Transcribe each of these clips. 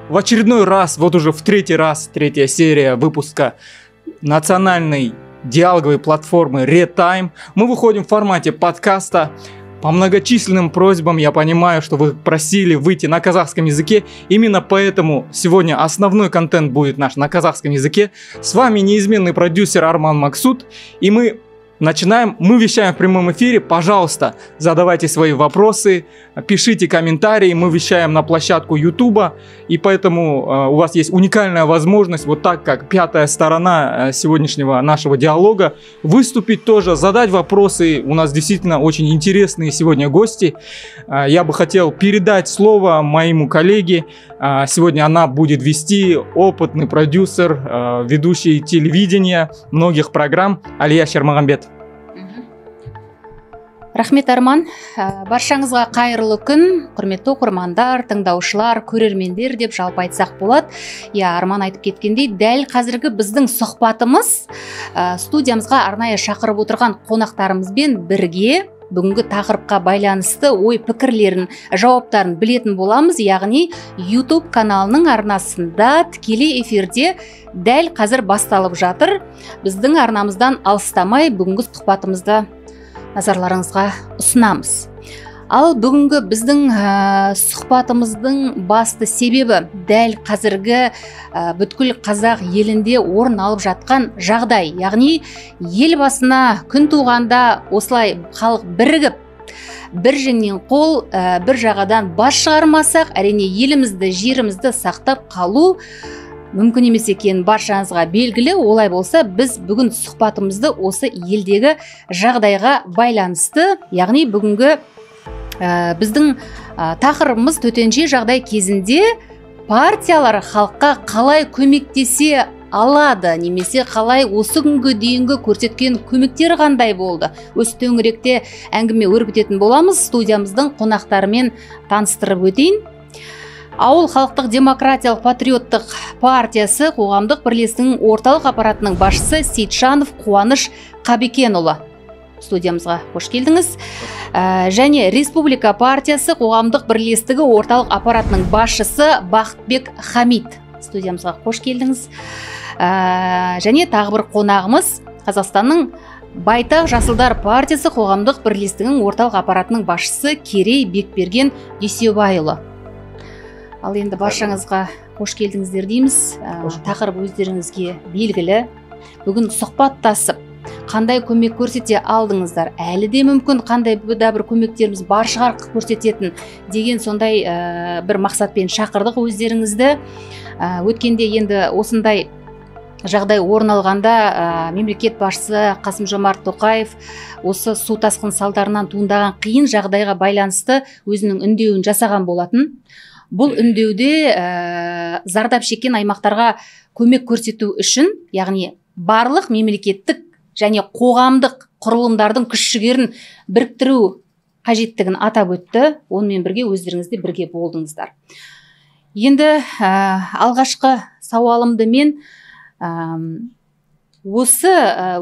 в очередной раз, вот уже в третий раз, третья серия выпуска национальной диалоговой платформы RedTime. Мы выходим в формате подкаста. По многочисленным просьбам я понимаю, что вы просили выйти на казахском языке. Именно поэтому сегодня основной контент будет наш на казахском языке. С вами неизменный продюсер Арман Максут. И мы начинаем. Мы вещаем в прямом эфире. Пожалуйста, задавайте свои вопросы, пишите комментарии. Мы вещаем на площадку Ютуба. И поэтому у вас есть уникальная возможность, вот так как пятая сторона сегодняшнего нашего диалога, выступить тоже, задать вопросы. У нас действительно очень интересные сегодня гости. Я бы хотел передать слово моему коллеге. Сегодня она будет вести, опытный продюсер, ведущий телевидения многих программ, Алия Шермагамбет. Рахмет, Арман. Баршаңызға қайырлы күн, құрметті оқырмандар, тыңдаушылар, көрермендер деп жалпы айтсақ болады. Я Арман айтып кеткендей, дәл қазіргі біздің сұхбатымыз студиямызға арнайы шақырып отырған қонақтарымызбен бірге бүгінгі тақырыпқа байланысты ой пікірлерін, жауаптарын білетін боламыз. Яғни YouTube каналының арнасында тікелей эфирде дәл қазір басталып жатыр. Біздің арнамыздан алыстамай бүгінгі сұхбатымызды назарларыңызға ұсынамыз. Ал бүгінгі біздің сұхбатымыздың басты себебі дәл қазіргі бүткіл қазақ елінде орын алып жатқан жағдай. Яғни ел басына күн туғанда осылай халық бірігіп, бір жеңнен қол, бір жағадан бас шығармасақ, әрине елімізді, жерімізді сақтап қалу мүмкін емес екенін баршаңызға белгілі. Олай болса, біз бүгін сұхбатымызды осы елдегі жағдайға байланысты, яғни бүгінгі біздің тақырыбымыз төтенше жағдай кезінде партиялар халыққа қалай көмектесе алады, немесе қалай осы күнге дейінгі көрсеткен көмектері қандай болды. Осы төңіректе әңгіме өрбітетін боламыз. Студиямыздың қонақтарымен таныстырып өтейін. Ауыл халықтық демократиялық патриоттық партиясы қоғамдық бірлестігінің орталық аппаратының басшысы Сейтжанов Қуаныш Қабекенұлы. Студиямызға қош келдіңіз. Және Республика партиясы қоғамдық бірлестігі орталық аппаратының басшысы Бақытбек Хамит. Студиямызға қош келдіңіз. Және тағы бір қонағымыз Қазақстанның Байтақ Жасылдар партиясы қоғамдық бірлестігінің орталық аппаратының басшысы Керей Бекберген Дүйсебайұлы. Ал енді баршаңызға қош келдіңіздер дейміз. Тақырып өздеріңізге белгілі. Бүгін сұхбаттасып, қандай көмек көрсете алдыңыздар, әлі де мүмкін қандай да бір көмектеріміз бар шығар көрсететін деген сондай бір мақсатпен шақырдық өздеріңізді. Өткенде енді осындай жағдай орын алғанда мемлекет басшысы Қасым-Жомарт Тоқаев осы су тасқын салдарынан туындаған қиын жағдайға байланысты өзінің үндеуін жасаған болатын. Бұл үндеуде зардап шеккен аймақтарға көмек көрсету үшін, яғни барлық мемлекеттік және қоғамдық құрылымдардың күш-жігерін біріктіру қажеттігін атап өтті. Онымен бірге өздеріңізде бірге болдыңыздар. Енді алғашқы сауалымды мен осы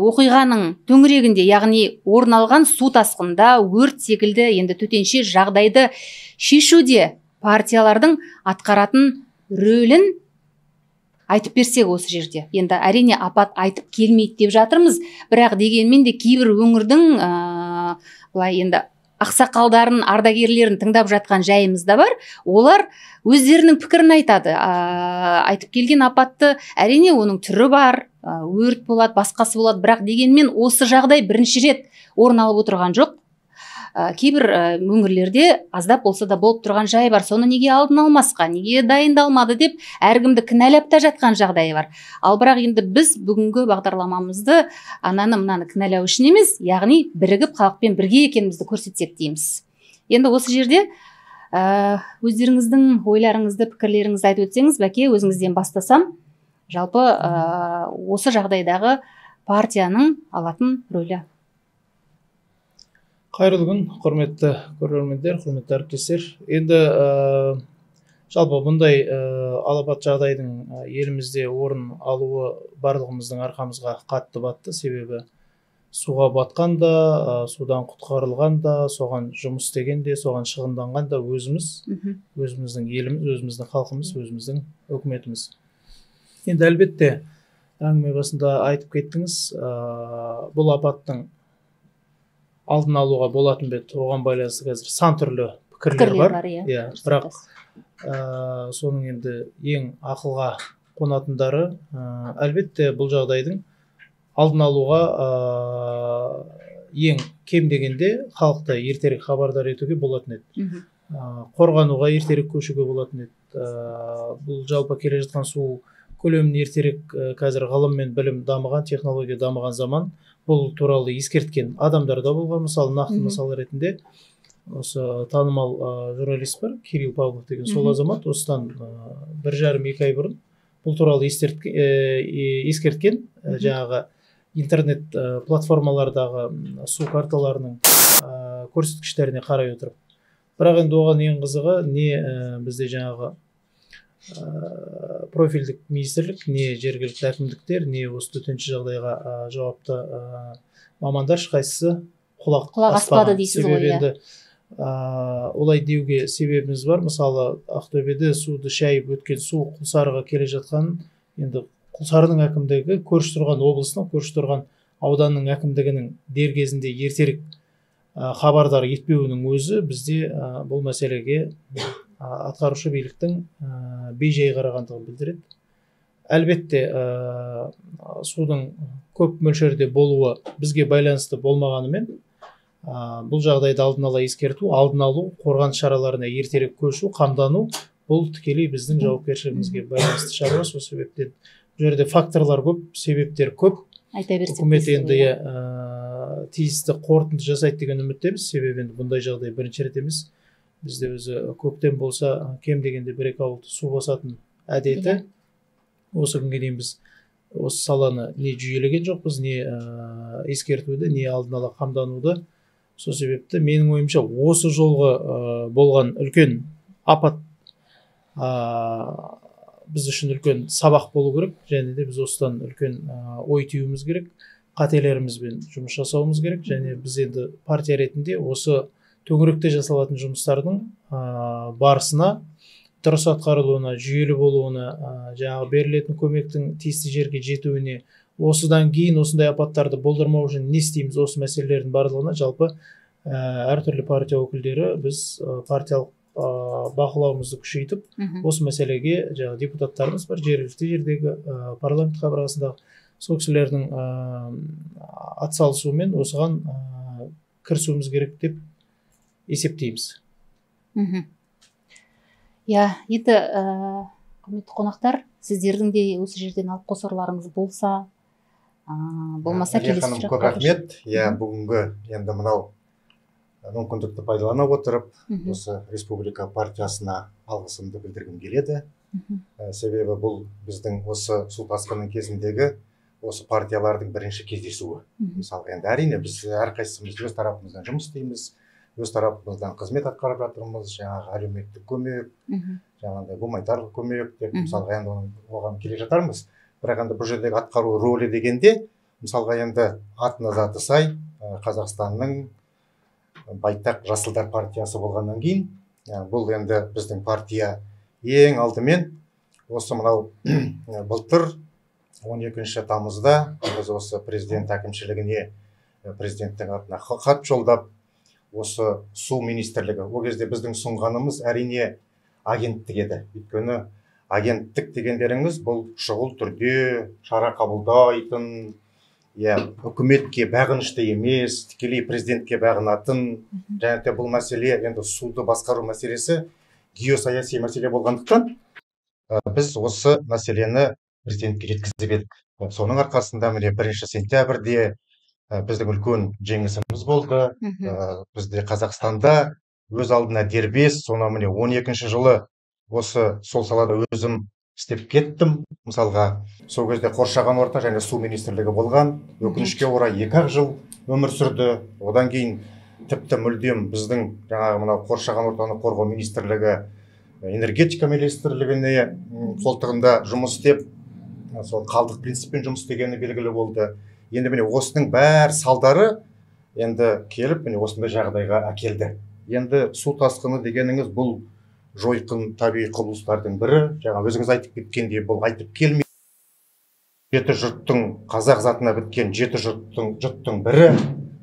оқиғаның төңірегінде, яғни орын алған су тасқында, өрт секілді енді төтенше жағдайды шешуде партиялардың атқаратын рөлін айтып берсек осы жерде. Енді әрине апат айтып келмейді деп жатырмыз, бірақ дегенмен де кейбір өңірдің былай енді ақсақалдарын, ардагерлерін тыңдап жатқан жайымыз да бар. Олар өздерінің пікірін айтады. Айтып келген апатты әрине оның түрі бар, өрт болады, басқасы болады, бірақ дегенмен осы жағдай бірінші рет орын алып отырған жоқ. Кейбір өңірлерде аздап болса да болып тұрған жай бар. Соны неге алдын алмасқа, неге дайындалмады деп әркімді кінәлап та жатқан жағдайы бар. Ал бірақ енді біз бүгінгі бағдарламамызды ананы-мынаны кінәлау үшін емес, яғни бірігіп халықпен бірге екенімізді көрсетсек дейміз. Енді осы жерде өздеріңіздің ойларыңызды, пікірлеріңізді айтып өтсеңіз, Бәке, өзіңізден бастасам, жалпы осы жағдайдағы партияның алатын рөлі. Қайырлы күн, құрметті көрермендер, құрметті әріптестер. Енді жалпы бұндай алапат жағдайдың елімізде орын алуы барлығымыздың арқамызға қатты батты. Себебі суға батқан да, судан құтқарылған да, соған жұмыс істеген де, соған шығынданған да өзіміз, өзіміздің еліміз, өзіміздің халқымыз, өзіміздің үкіметіміз. Енді әлбетте әңгіме басында айтып кеттіңіз, бұл апаттың алдын алуға болатын бет, оған байланысты қазір сан түрлі пікірлер бар. Бірақ соның енді ең ақылға қонатындары әлбетте бұл жағдайдың алдын алуға ең кем дегенде халықты ертерек хабардар етуге болатын еді. Қорғануға ертерек көшуге болатын еді. Бұл жалпы келе жатқан су көлемін ертерек қазір ғылым мен білім дамыған, технология дамыған заман бұл туралы ескерткен адамдар да болған. Мысалы, нақты мысал ретінде осы танымал журналист бар, Кирилл Павлов деген сол азамат осыдан 1,5-2 ай бұрын бұл туралы ескерткен, жаңағы интернет платформалардағы су карталарының көрсеткіштеріне қарай отырып. Бірақ енді оған ең қызығы не бізде жаңағы профильдік министрлік, не жергілікті әкімдіктер, не осы төтенше жағдайға жауапты мамандар ешқайсысы құлақ аспады дейсіз ғой. Себебі олай деуге себебіміз бар. Мысалы, Ақтөбеде суды шайып өткен су Құлсарыға келе жатқан, енді Құлсарының әкімдігі көрші тұрған облысының, көрші тұрған ауданның әкімдігінің дер кезінде ертерек хабардар етпеуінің өзі бізде бұл мәселеге атқарушы биліктің бейжай қарағандығын білдіреді. Әлбетте судың көп мөлшерде болуы бізге байланысты болмағанымен, бұл жағдайды алдын ала ескерту, алдын алу, қорғаныс шараларына ертерек көшу, қамдану бұл тікелей біздің жауапкершілігімізге байланысты шаруа. Сол себептен бұл жерде факторлар көп, себептер көп. Үкімет енді тиісті қорытынды жасайды деген үміттеміз. Себебі бұндай жағдай бірінші рет емес. Бізде өзі көктем болса кем дегенде 1-2 ауылды су басатын әдеті. Осы күнге дейін біз осы саланы не жүйелеген жоқпыз, не ескертуді, не алдын ала қамдануды. Сол себепті менің ойымша осы жолғы болған үлкен апат біз үшін үлкен сабақ болу керек, және де біз осыдан үлкен ой түюіміз керек, қателерімізбен жұмыс жасауымыз керек, және біз енді партия ретінде осы төңіректе жасалатын жұмыстардың барысына, дұрыс атқарылуына, жүйелі болуына, жаңағы берілетін көмектің тиісті жерге жетуіне, осыдан кейін осындай апаттарды болдырмау үшін не істейміз, осы мәселелердің барлығына жалпы әртүрлі партия өкілдері біз партиялық бақылауымызды күшейтіп, осы мәселеге жаңағы депутаттарымыз бар, жергілікті жердегі парламент қабырғасындағы сол кісілердің атсалысуымен осыған кірісуіміз керек деп есептейміз. Енді құрметті қонақтар, сіздердің де осы жерден алып қосарларыңыз болса, болмаса келесі сұраққа. Көп рахмет. Бүгінгі енді мынау мүмкіндікті пайдалана отырып, осы республика партиясына алғысымды білдіргім келеді. Себебі бұл біздің осы су тасқынының кезіндегі осы партиялардың бірінші кездесуі. Мысалы, енді әрине біз әрқайсымыз өз тарапымыздан жұмыс істейміз, өз тарапымыздан қызмет атқарып жатырмыз, жаңағы әлеуметтік көмек, жаңағындай гуманитарлық көмек деп, мысалға енді оған келе жатармыз. Бірақ енді бұл жердегі атқару рөлі дегенде, мысалға енді атына заты сай, Қазақстанның байтақ жасылдар партиясы болғаннан кейін, бұл енді біздің партия ең алдымен осы мынау былтыр 12 тамызда біз осы президент әкімшілігіне, президенттің атына хат жолдап, осы су министрлігі, ол кезде біздің сұнғанымыз әрине агенттік еді. Өйткені агенттік дегендеріңіз бұл шұғыл түрде шара қабылдайтын, үкіметке бағынышты емес, тікелей президентке бағынатын, және де бұл мәселе, енді суды басқару мәселесі геосаяси мәселе болғандықтан, біз осы мәселені президентке жеткізіп едік. Соның арқасында міне 1 сентябрьде біздің үлкен жеңісіміз болды. Бізде Қазақстанда өз алдына дербес, соны міне 12 жылы осы сол салада өзім істеп кеттім. Мысалға, сол кезде қоршаған орта және су министрлігі болған. Өкінішке орай 2 жыл өмір сүрді. Одан кейін тіпті мүлдем біздің жаңағы мынау қоршаған ортаны қорғау министрлігі энергетика министрлігіне қолтығында жұмыс істеп, сол қалдық принциппен жұмыс істегені белгілі болды. енді міне осының бәр салдары енді келіп міне осындай жағдайға әкелді. Енді су тасқыны дегеніңіз бұл жойқын табиғи құбылыстардың бірі. Жаңа өзіңіз айтып кеткендей, бұл айтып келмей жеті жұрттың, қазақ затына біткен жеті жұрттың бірі.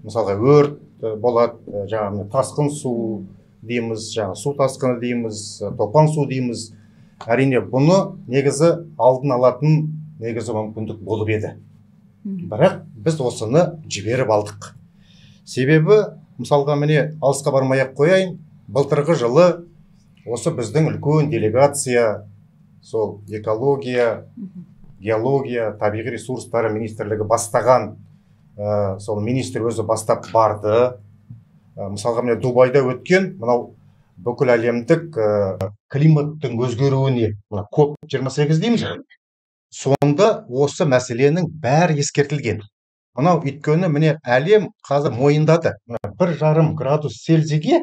Мысалға өрт болады, жаңа тасқын су дейміз, жаңа су тасқыны дейміз, топан су дейміз. Әрине бұны негізі алдын алатын негізі мүмкіндік болып еді. Бірақ біз осыны жіберіп алдық. Себебі мысалға міне алысқа бармай-ақ қояйын, былтырғы жылы осы біздің үлкен делегация сол экология, геология, табиғи ресурстары министрлігі бастаған сол министр өзі бастап барды. Мысалға міне Дубайда өткен мынау бүкіл әлемдік климаттың өзгеруіне COP28 дейміз. Сонда осы мәселенің бәрі ескертілген. Мынау өйткені міне әлем қазір мойындады. 1,5 градус Цельсийге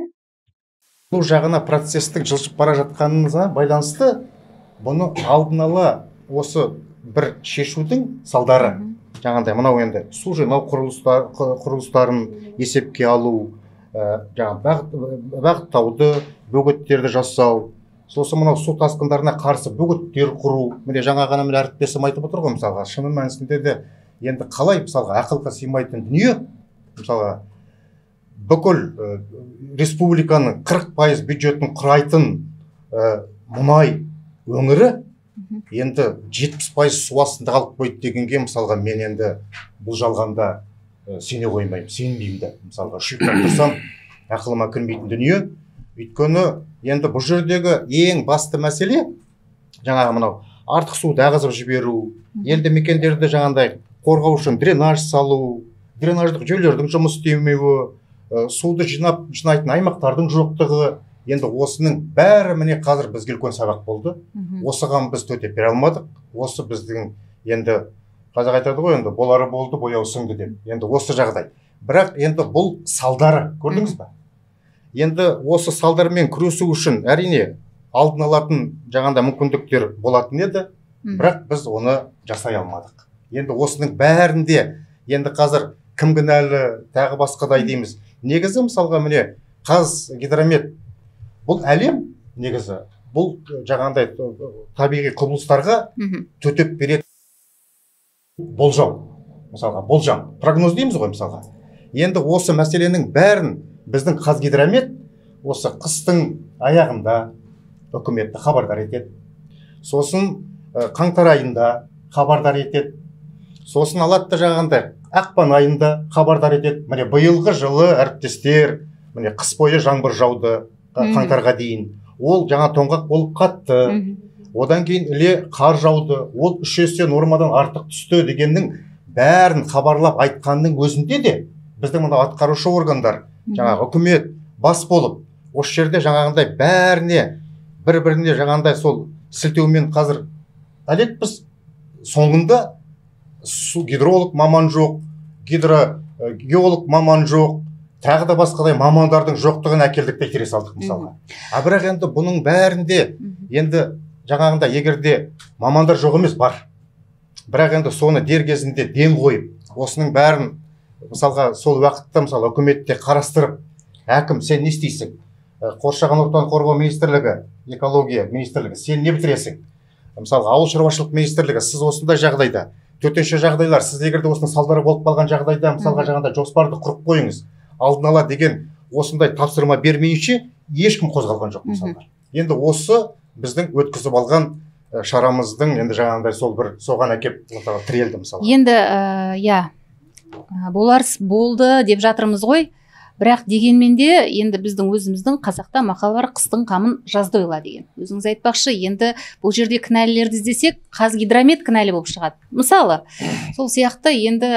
бұл жағына процестің жылжып бара жатқанына байланысты бұны алдын ала осы бір шешудің салдары. Жаңағыдай мынау енді су жинау құрылыстарын есепке алу, бағыттауды, бөгеттерді жасау, сосын мынау су тасқындарына қарсы бөгеттер құру. Міне жаңа ғана міне әріптесім айтып отыр ғой, мысалға шын мәнісінде де енді қалай мысалға ақылға сыймайтын дүние, мысалға бүкіл республиканың 40% бюджетін құрайтын мұнай өңірі енді 70% су астында қалып қойды дегенге мысалға мен енді бұл жалғанда сене қоймаймын, сенбеймін де. Мысалға шүйттеп тұрсам ақылыма кірмейтін дүние. Өйткені енді бұл жердегі ең басты мәселе жаңағы мынау артық суды ағызып жіберу, елді мекендерді жаңағындай қорғау үшін дренаж салу, дренаждық жүйелердің жұмыс істемеуі, суды жинайтын аймақтардың жоқтығы. Енді осының бәрі міне қазір бізге үлкен сабақ болды. Осыған біз төтеп бере алмадық. Осы біздің енді қазақ айтады ғой, енді болары болды, бояу сіңді деп. Енді осы жағдай. Бірақ енді бұл салдары, көрдіңіз бе? Енді осы салдармен күресу үшін әрине алдын алатын жаңағындай мүмкіндіктер болатын еді, бірақ біз оны жасай алмадық. Енді осының бәрінде енді қазір кім кінәлі, тағы басқадай дейміз. Негізі мысалға міне Қазгидромет бұл әлем негізі бұл жаңағындай табиғи құбылыстарға төтеп беретін болжау. Мысалға болжам, прогноз дейміз ғой мысалға. Енді осы мәселенің бәрін біздің Қазгидромет осы қыстың аяғында үкіметті хабардар етеді. Сосын қаңтар айында хабардар етеді. Сосын алатты жаңағындай ақпан айында хабардар етеді. Міне биылғы жылы әріптестер, міне қыс бойы жаңбыр жауды қаңтарға дейін. Ол жаңа тоңғақ болып қатты. Одан кейін іле қар жауды. Ол 3 есе нормадан артық түсті дегеннің бәрін хабарлап айтқанның өзінде де біздің мына атқарушы органдар, жаңағы үкімет бас болып, осы жерде жаңағындай бәріне бір-біріне жаңағындай сол сілтеумен қазір әлекпіз. Соңында гидролог маман жоқ, геолог маман жоқ, тағы да басқадай мамандардың жоқтығын әкелдік те келе салдық мысалға. Бірақ енді бұның бәрінде енді жаңағында егерде мамандар жоқ емес бар. Бірақ енді соны дер кезінде ден қойып, осының бәрін мысалға сол уақытта мысалы үкіметте қарастырып, әкім сен не істейсің? Қоршаған ортаны қорғау министрлігі, экология министрлігі сен не бітіресің? Мысалы ауыл шаруашылық министрлігі сіз осындай жағдайда, төтенше жағдайлар, сіз егерде осының салдары болып қалған жағдайда мысалға жаңағындай жоспарды құрып қойыңыз, алдын ала деген осындай тапсырма бермейінше ешкім қозғалған жоқ мысалға. Енді осы біздің өткізіп алған шарамыздың енді жаңағындай сол бір соған әкеп тірелді мысалы. Енді болар болды деп жатырмыз ғой. Бірақ дегенмен де енді біздің өзіміздің қазақта мақал бар, қыстың қамын жазда ойла деген. Өзіңіз айтпақшы, енді бұл жерде кінәлілерді іздесек, Қазгидромет кінәлі болып шығады. Мысалы, сол сияқты енді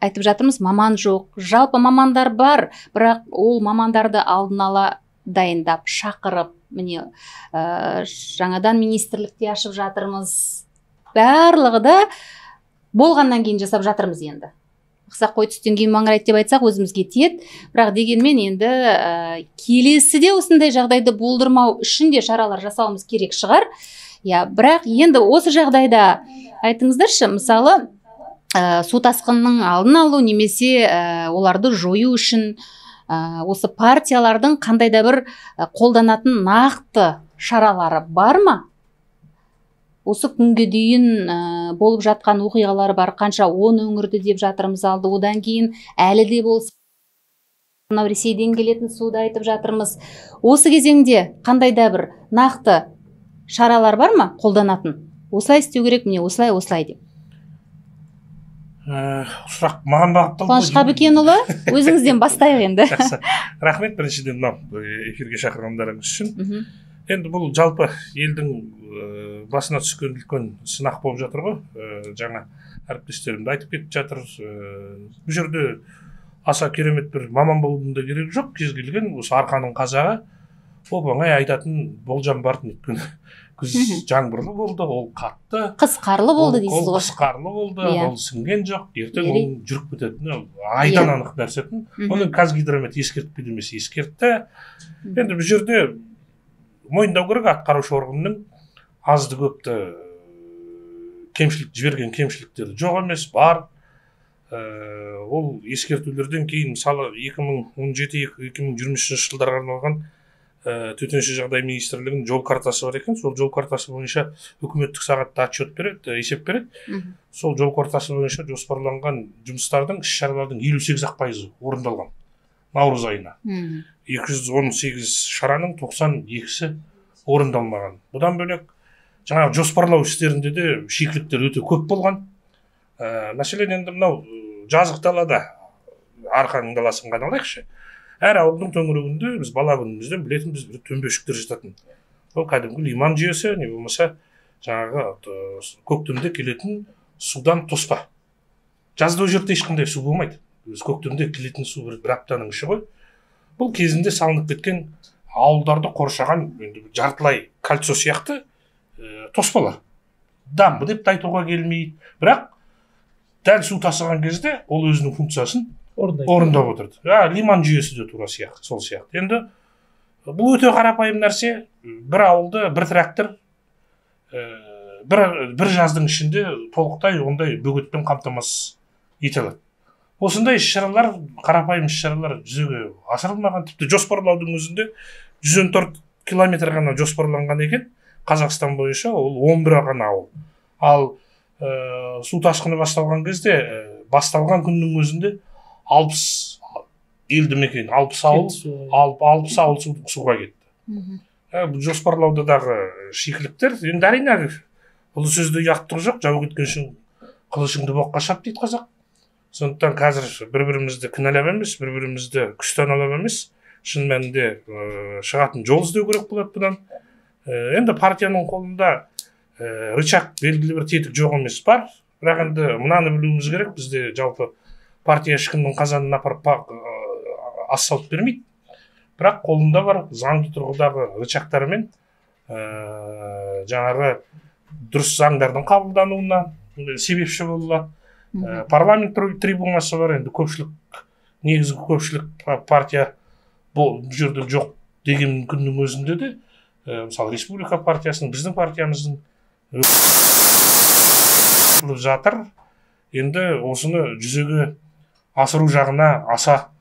айтып жатырмыз, маман жоқ. Жалпы мамандар бар, бірақ ол мамандарды алдын ала дайындап, шақырып, міне жаңадан министрлікте ашып жатырмыз. Барлығы да болғаннан кейін жасап жатырмыз енді. Ақсақ қой түстен кейін маңырайды деп айтсақ өзімізге тиеді. Бірақ дегенмен енді келесіде осындай жағдайды болдырмау үшін де шаралар жасауымыз керек шығар. Бірақ енді осы жағдайда айтыңыздаршы, мысалы су тасқынының алдын алу немесе оларды жою үшін осы партиялардың қандай да бір қолданатын нақты шаралары бар ма? Осы күнге дейін болып жатқан оқиғалар бар, қанша 10 өңірді деп жатырмыз алды, одан кейін әлі де болса мынау Ресейден келетін суды айтып жатырмыз. Осы кезеңде қандай да бір нақты шаралар бар ма қолданатын? Осылай істеу керек, міне осылай деп. Сұрақ маған бағытталды. Қуаныш Қабыкенұлы, өзіңізден бастайық енді. Рахмет біріншіден мынау эфирге шақырғандарыңыз үшін. Енді бұл жалпы елдің басына түскен үлкен сынақ болып жатыр ғой. Жаңа әріптестерім де айтып кетіп жатыр. Бұл жерде аса керемет бір маман болудың да керегі жоқ. Кез келген осы арқаның қазағы оп-оңай айтатын болжам бар. Өйткені күз жаңбырлы болды, ол қатты. Қыс қарлы болды дейсіз ғой. Ол қыс қарлы болды, ол сіңген жоқ. Ертең ол жүріп кететін, айдан анық нәрсетін. Оны Қазгидромет ескертпеді емес, ескертті. Енді бұл жерде мойындау керек, атқарушы органның азды көпті жіберген кемшіліктері жоқ емес, бар. Ол ескертулерден кейін мысалы 2017-2023 жылдарға арналған төтенше жағдай министрлігінің жол картасы бар екен. Сол жол картасы бойынша үкіметтік сағатта отчет береді, есеп береді. Сол жол картасы бойынша жоспарланған жұмыстардың, іс-шаралардың 58% орындалған наурыз айына. 218 шараның 92-сі орындалмаған. Бұдан бөлек жаңағы жоспарлау істерінде де шикіліктер өте көп болған. Мәселен енді мынау жазық далада, Арқаның даласын ғана алайықшы. Әр ауылдың төңірегінде біз бала күнімізден білетінбіз бір төмбешіктер жататын. Ол кәдімгі лиман жүйесі, не болмаса жаңағы көктемде келетін судан тоспа. Жазда ол жерде ешқандай су болмайды. Көктемде келетін су бір аптаның іші ғой. Бұл кезінде салынып кеткен ауылдарды қоршаған жартылай кольцо сияқты тоспалар. Дамбы деп айтуға келмейді. Бірақ дәл су тасыған кезде ол өзінің функциясын орындап отырды. Лиман жүйесі де тура сияқты, сол сияқты. Енді бұл өте қарапайым нәрсе. Бір ауылды, бір трактор бір жаздың ішінде толықтай ондай бөгетпен қамтамасыз ете алады. Осындай іс-шаралар, қарапайым іс-шаралар жүзеге асырылмаған. Тіпті жоспарлаудың өзінде 114 километр ғана жоспарланған екен. Қазақстан бойынша ол 11 ғана ауыл. Ал су тасқыны басталған кезде, басталған күннің өзінде 60 елді мекен, 60 ауыл суға кетті. Жоспарлаудағы шикіліктер, енді әрине бұл сөзде ұяттық жоқ, жау кеткеншін қылышыңды боққа шап дейді қазақ. Сондықтан қазір бір-бірімізді кінәлап емес, бір-бірімізді күштен алап емес, шын мәнінде шығатын жол іздеу керек болады бұдан. Енді партияның қолында рычаг белгілі бір тетік жоқ емес бар, бірақ енді мынаны білуіміз керек, бізде жалпы партия ешкімнің қазанын апарып ас салып бермейді. Бірақ қолында бар заңды тұрғыдағы рычагтарымен жаңағы дұрыс заңдардың қабылдануына себепші болады. Парламент трибунасы бар, енді көпшілік, негізгі көпшілік партия бұл жерде жоқ деген күннің өзінде де, мысалы республика партиясының, біздің партиямыздың жатыр. Енді осыны жүзеге асыру жағына аса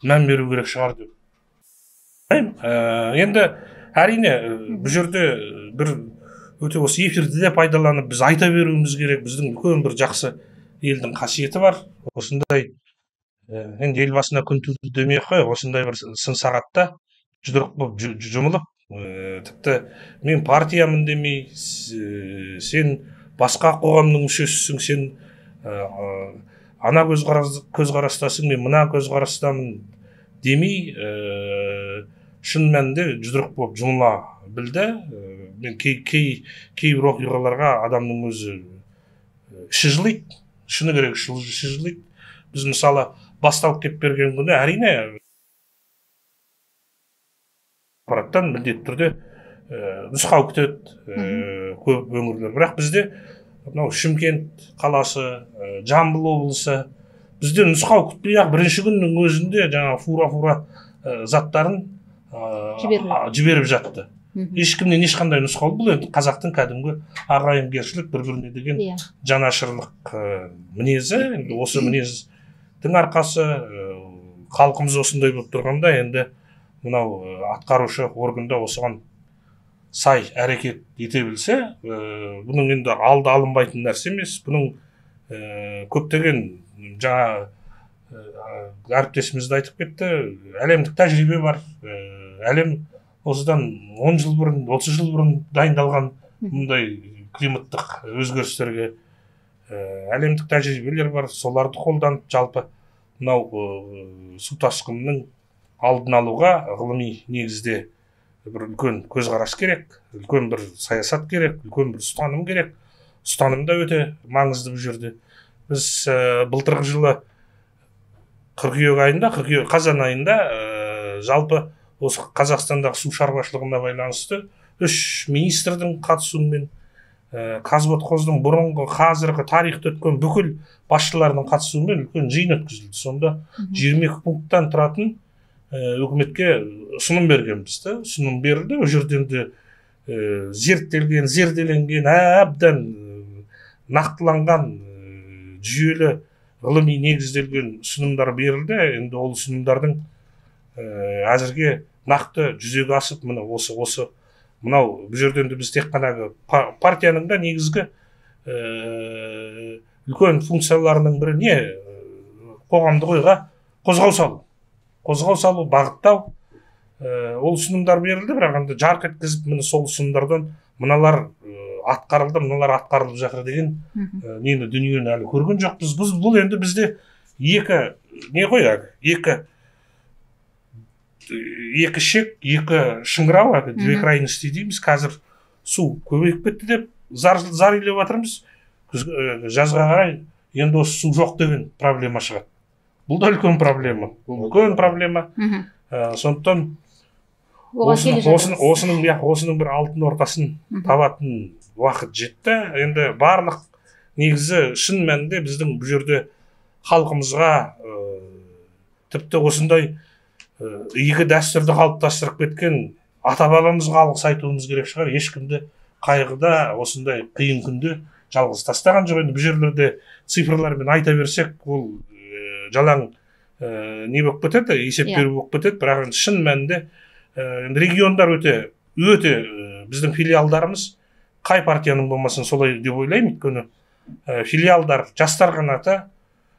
мән беру керек шығар деп. Енді әрине бұл жерде бір өте осы эфирді де пайдаланып біз айта беруіміз керек. Біздің үлкен бір жақсы елдің қасиеті бар. Осындай енді ел басына күн туды демей-ақ қой, осындай бір сын сағатта жұдырық болып жұмылып, тіпті мен партиямын демей, сен басқа қоғамның мүшесісің, сен ана көзқарастасың, мен мына көзқарастамын демей, шын мәнінде жұдырық болып жұмыла білді. Мен кейбір оқиғаларға адамның өзі іші жылайды, шыны керек іші жылайды. Біз мысалы басталып кеп берген күні әрине аппараттан міндетті түрде нұсқау күтеді көп өңірлер. Бірақ бізде мынау Шымкент қаласы, Жамбыл облысы бізде нұсқау күтпей-ақ бірінші күннің өзінде жаңа фура заттарын жіберіп жатты. ешкімнен ешқандай нұсқау. Бұл енді қазақтың кәдімгі ағайындершілік, бір-біріне деген жанашырлық мінезі. Енді осы мінездің арқасы халқымыз осындай болып тұрғанда, енді мынау атқарушы органда осыған сай әрекет ете білсе, бұның енді алды алынбайтын нәрсе емес. Бұның көптеген жаңа әріптесіміз де айтып кетті, әлемдік тәжірибе бар. Әлем осыдан 10 жыл бұрын, 30 жыл бұрын дайындалған мұндай климаттық өзгерістерге әлемдік тәжірибелер бар. Соларды қолданып, жалпы мынау су тасқынының алдын алуға ғылыми негізде бір үлкен көзқарас керек, үлкен бір саясат керек, үлкен бір ұстаным керек. Ұстаным да өте маңызды бұл жерде. Біз былтырғы жылы қазан айында жалпы осы Қазақстандағы су шаруашылығына байланысты 3 министрдің қатысуымен, қазводхоздың бұрынғы, қазіргі тарихта өткен бүкіл басшыларының қатысуымен үлкен жиын өткізілді. Сонда 22 пункттан тұратын үкіметке ұсыным бергенбіз. Ұсыным берілді. Ол жерден де зерттелген, зерделенген, әбден нақтыланған, жүйелі ғылыми негізделген ұсынымдар берілді. Енді ол ұсынымдардың әзірге нақты жүзеге асып, осы мынау бұл жерден де біз тек қана партияның да негізгі үлкен функцияларының бірі не? Қоғамдық ойға қозғау салу, бағыттау. Ол ұсынымдар берілді, бірақ енді жарқ еткізіп, сол ұсынымдардан мыналар атқарылды, мыналар атқарылып жатыр деген нені дүниені әлі көрген жоқпыз. Бұл енді бізде екі шек, екі шыңырау, две крайности дейміз. Қазір су көбейіп кетті деп зар илеп жатырмыз. Жазға қарай енді осы су жоқ деген проблема шығады. Бұл да үлкен проблема. Сондықтан осының бір алтын ортасын табатын уақыт жетті. Енді барлық негізі шын мәнінде біздің бұл жерде халқымызға тіпті осындай игі дәстүрді қалыптастырып кеткен ата-бабамызға алғыс айтуымыз керек шығар. Ешкімді қайғыда, осындай қиын күнде жалғыз тастаған жоқ. Енді бұл жерлерде цифрлармен айта берсек, ол жалаң не болып кетеді, есеп беру болып кетеді. Бірақ шын мәнінде региондар өте біздің филиалдарымыз қай партияның болмасын солай деп ойлаймын. Өйткені филиалдар жастар қанаты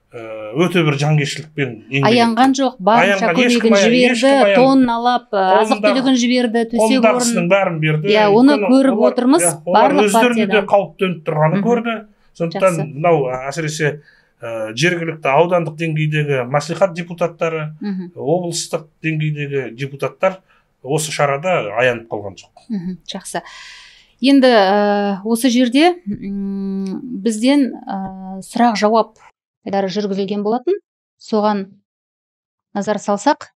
өте бір жанкештілікпен аянған жоқ, барынша көмегін жіберді, тонналап азық-түлігін жіберді, төсек орнын бәрін берді. Оны көріп отырмыз, барлық өздеріне де қауіп төніп тұрғанын көрді. Сондықтан мынау әсіресе жергілікті аудандық деңгейдегі мәслихат депутаттары, облыстық деңгейдегі депутаттар осы шарада аянып қалған жоқ. Жақсы. Енді осы жерде бізден сұрақ жауап жүргізілген болатын. Соған назар салсақ,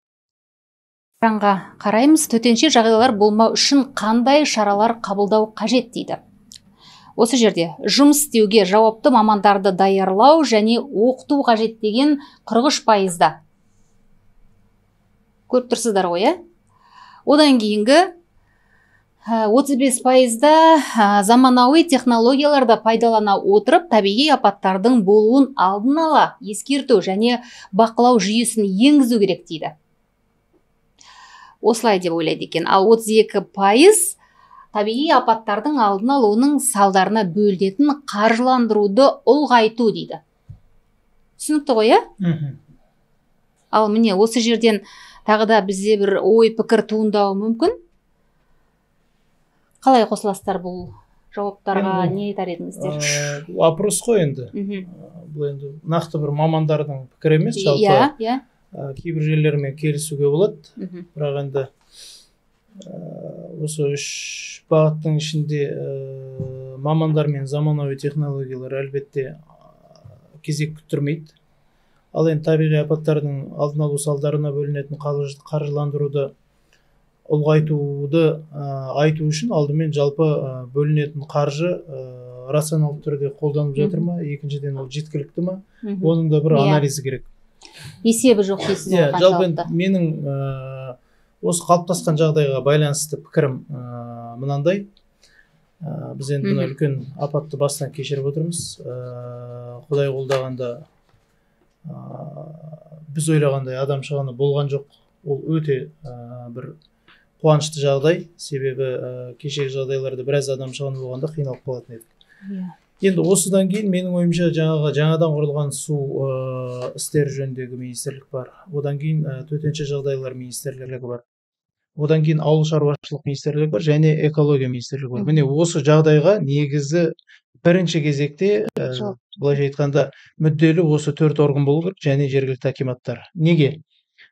экранға қараймыз. Төтенше жағдайлар болмау үшін қандай шаралар қабылдау қажет дейді. Осы жерде жұмыс істеуге жауапты мамандарды даярлау және оқыту қажет деген 43%. Көріп тұрсыздар ғой, Одан кейінгі 35% заманауи технологияларды пайдалана отырып табиғи апаттардың болуын алдын ала ескерту және бақылау жүйесін енгізу керек дейді. Осылай деп ойлайды екен. Ал 32% табиғи апаттардың алдын алуының салдарына бөлінетін қаржыландыруды ұлғайту дейді. Түсінікті ғой, Ал міне осы жерден тағы да бізде бір ой пікір туындауы мүмкін. Қалай қосыласыздар бұл жауаптарға, не айтар едіңіздер? Вопрос қой енді. Бұл енді нақты бір мамандардың пікірі емес, жалпы кейбір жерлермен келісуге болады. Бірақ енді осы 3 бағыттың ішінде мамандар мен заманауи технологиялар әлбетте кезек күттірмейді. Ал енді табиғи апаттардың алдын алу салдарына бөлінетін қаржыландыруды ұлғайтуды айту үшін алдымен жалпы бөлінетін қаржы рационалды түрде қолданып жатыр ма, екіншіден ол жеткілікті ма, оның да бір анализі керек. Есебі жоқ дейсіз ғой, жалпы менің осы қалыптасқан жағдайға байланысты пікірім мынандай. Біз енді мына үлкен апатты бастан кешіріп отырмыз. Құдай қолдағанда біз ойлағандай адам шығыны болған жоқ. Ол өте бір қуанышты жағдай, себебі кешегі жағдайларда біраз адам шығыны болғанда қиналып қалатын едік. Енді осыдан кейін менің ойымша жаңадан құрылған су істері жөніндегі министрлік бар. Одан кейін төтенше жағдайлар министрлігі бар. Одан кейін ауыл шаруашылық министрлігі бар және экология министрлігі бар. Міне осы жағдайға негізі бірінші кезекте былайша айтқанда мүдделі осы 4 орган болу керек және жергілікті акиматтар. Неге?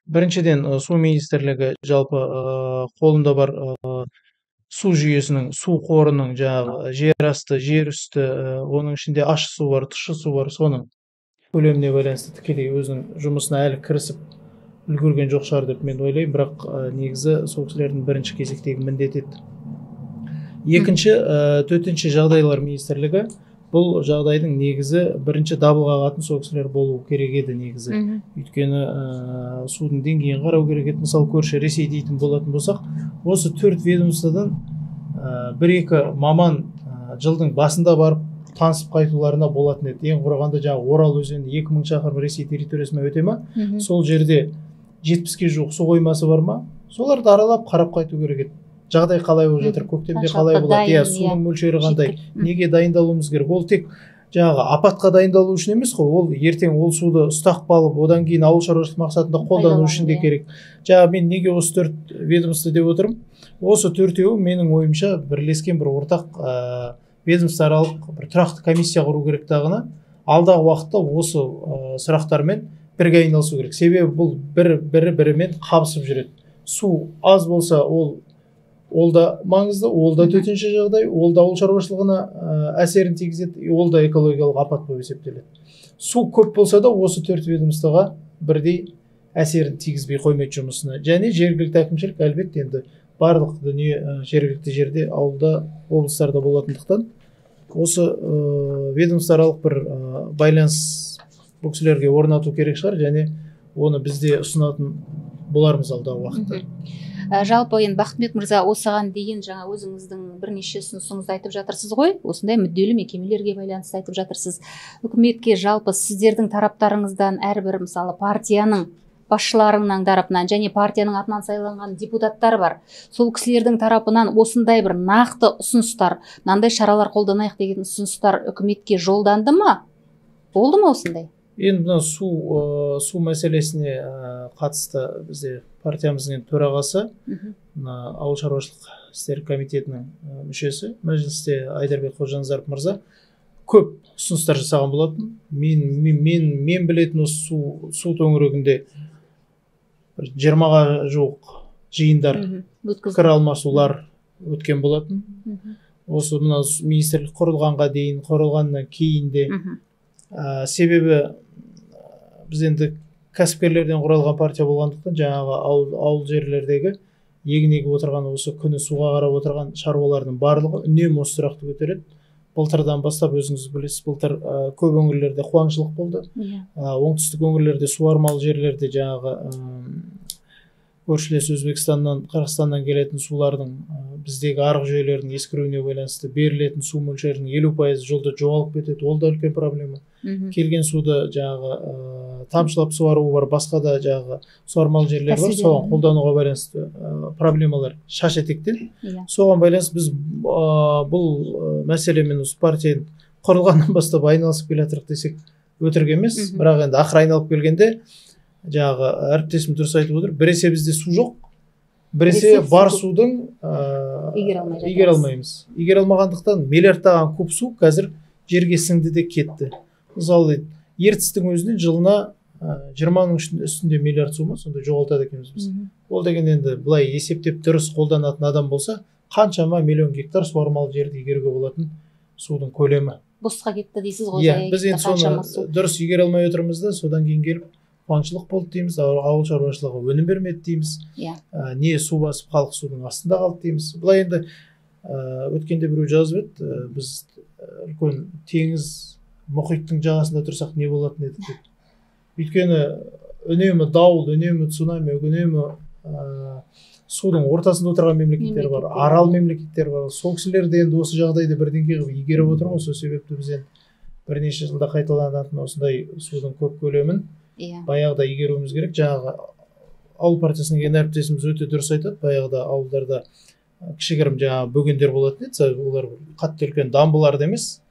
Біріншіден су министрлігі жалпы қолында бар су жүйесінің, су қорының жаңағы жер асты, жер үсті, оның ішінде ащы су бар, тұщы су бар, соның көлеміне байланысты тікелей өзінің жұмысына әлі кірісіп үлгерген жоқ шығар деп мен ойлаймын, бірақ негізі сол кісілердің бірінші кезектегі міндеті еді. Екінші, төтенше жағдайлар министрлігі бұл жағдайдың негізі бірінші дабыл қағатын сол кісілер болу керек еді негізі. Өйткені судың деңгейін қарау керек еді. Мысалы көрші Ресей дейтін болатын болсақ, осы 4 ведомстводан 1-2 маман жылдың басында барып танысып қайтуларына болатын еді. Ең құрағанда жаңағы Орал өзені 2000 шақырым Ресей территориясына өте ма? Сол жерде 70-ге жуық су қоймасы бар ма? Соларды аралап қарап қайту керек еді. Жағдай қалай болып жатыр, көктемде қалай болады, судың мөлшері қандай, неге дайындалуымыз керек? Ол тек жаңағы апатқа дайындалу үшін емес қой, ол ертең ол суды ұстап алып, одан кейін ауыл шаруашылық мақсатында қолдану үшін де керек. Жаңағы мен неге осы 4 ведомство деп отырмын? Осы 4-еуі менің ойымша бірлескен бір ортақ ведомствоаралық бір тұрақты комиссия құру керек тағына, алдағы уақытта осы сұрақтармен бірге айналысу керек. Себебі бұл бірімен қабысып жүреді. Су аз болса, ол да маңызды, ол да төтенше жағдай, ол да ауыл шаруашылығына әсерін тигізеді, ол да экологиялық апат болып есептеледі. Су көп болса да осы 4 ведомствоға бірдей әсерін тигізбей қоймайды жұмысына. Және жергілікті әкімшілік әлбетте енді барлық дүние жергілікті жерде, ауылда, облыстарда болатындықтан осы ведомствоаралық бір байланыс бұл кісілерге орнату керек шығар, және оны бізде ұсынатын болармыз алдағы уақытта. Жалпы енді Бақытбек мырза, осыған дейін жаңа өзіңіздің бірнеше ұсынысыңызды айтып жатырсыз ғой, осындай мүдделі мекемелерге байланысты айтып жатырсыз. Үкіметке жалпы сіздердің тараптарыңыздан әрбір мысалы партияның басшыларының тарапынан және партияның атынан сайланған депутаттар бар. Сол кісілердің тарапынан осындай бір нақты ұсыныстар, мынандай шаралар қолданайық деген ұсыныстар үкіметке жолданды ма? Болды ма осындай? Енді мына су мәселесіне қатысты бізде партиямыздың төрағасы, ауыл шаруашылық істері комитетінің мүшесі, мәжілісте Айдарбек Қожаназаров мырза көп ұсыныстар жасаған болатын. Мен білетін осы су төңірегінде 20-ға жуық жиындар, пікір алмасулар өткен болатын. Осы мына министрлік құрылғаннан кейін де. Себебі біз енді кәсіпкерлерден құралған партия болғандықтан жаңағы ауыл жерлердегі егін отырған, осы күні суға қарап отырған шаруалардың барлығы үнемі осы сұрақты көтереді. Былтырдан бастап өзіңіз білесіз, былтыр көп өңірлерде қуаңшылық болды. Оңтүстік өңірлерде, суармалы жерлерде жаңағы көршілес Өзбекстаннан, Қырғызстаннан келетін сулардың біздегі арық жүйелердің ескіруіне байланысты берілетін су мөлшерінің 50% жолда жоғалып кетеді. Ол да үлкен проблема. Келген суды жаңағы тамшылап суару бар, басқа да жаңағы суармалы жерлер бар, соған қолдануға байланысты проблемалар шаш етектен. Соған байланысты біз бұл мәселемен осы партия құрылғаннан бастап айналысып келе жатырмыз десек өтірік емес, бірақ енді ақыры айналып келгенде жаңағы әріптесім дұрыс айтып отыр, біресе бізде су жоқ, біресе бар судың игере алмаймыз. Игере алмағандықтан миллиардтаған куб су қазір жерге сіңді де кетті. Мысалы, Ертістің өзінен жылына 20-ның үстінде миллиард су ма, сонда жоғалтады екенбіз біз. Ол деген енді былай есептеп дұрыс қолданатын адам болса, қаншама миллион гектар суармалы жерді игеруге болатын судың көлемі. Босқа кетті дейсіз ғой. Біз енді соны дұрыс игере алмай отырмыз да, содан кейін келіп қуаңшылық болды дейміз, ауыл шаруашылығы өнім бермеді дейміз. Не су басып халық судың астында қалды дейміз. Бұлай енді өткенде біреу жазып еді, біз үлкен теңіз, мұхиттың жағасында тұрсақ не болатын еді деп. Өйткені үнемі дауыл, үнемі цунами, үнемі судың ортасында отырған мемлекеттер бар, арал мемлекеттер бар. Сол кісілер де енді осы жағдайды бірдеңке қылып игеріп отыр ғой. Сол себепті біз енді бірнеше жылда қайталанатын осындай судың көп көлемін баяғыда игеруіміз керек. Жаңағы ауыл партиясының ген әріптесіміз өте дұрыс айтады. Баяғыда ауылдарда кішігірім жаңағы бөгендер болатын еді, олар қатты үлкен дамбыларды емес.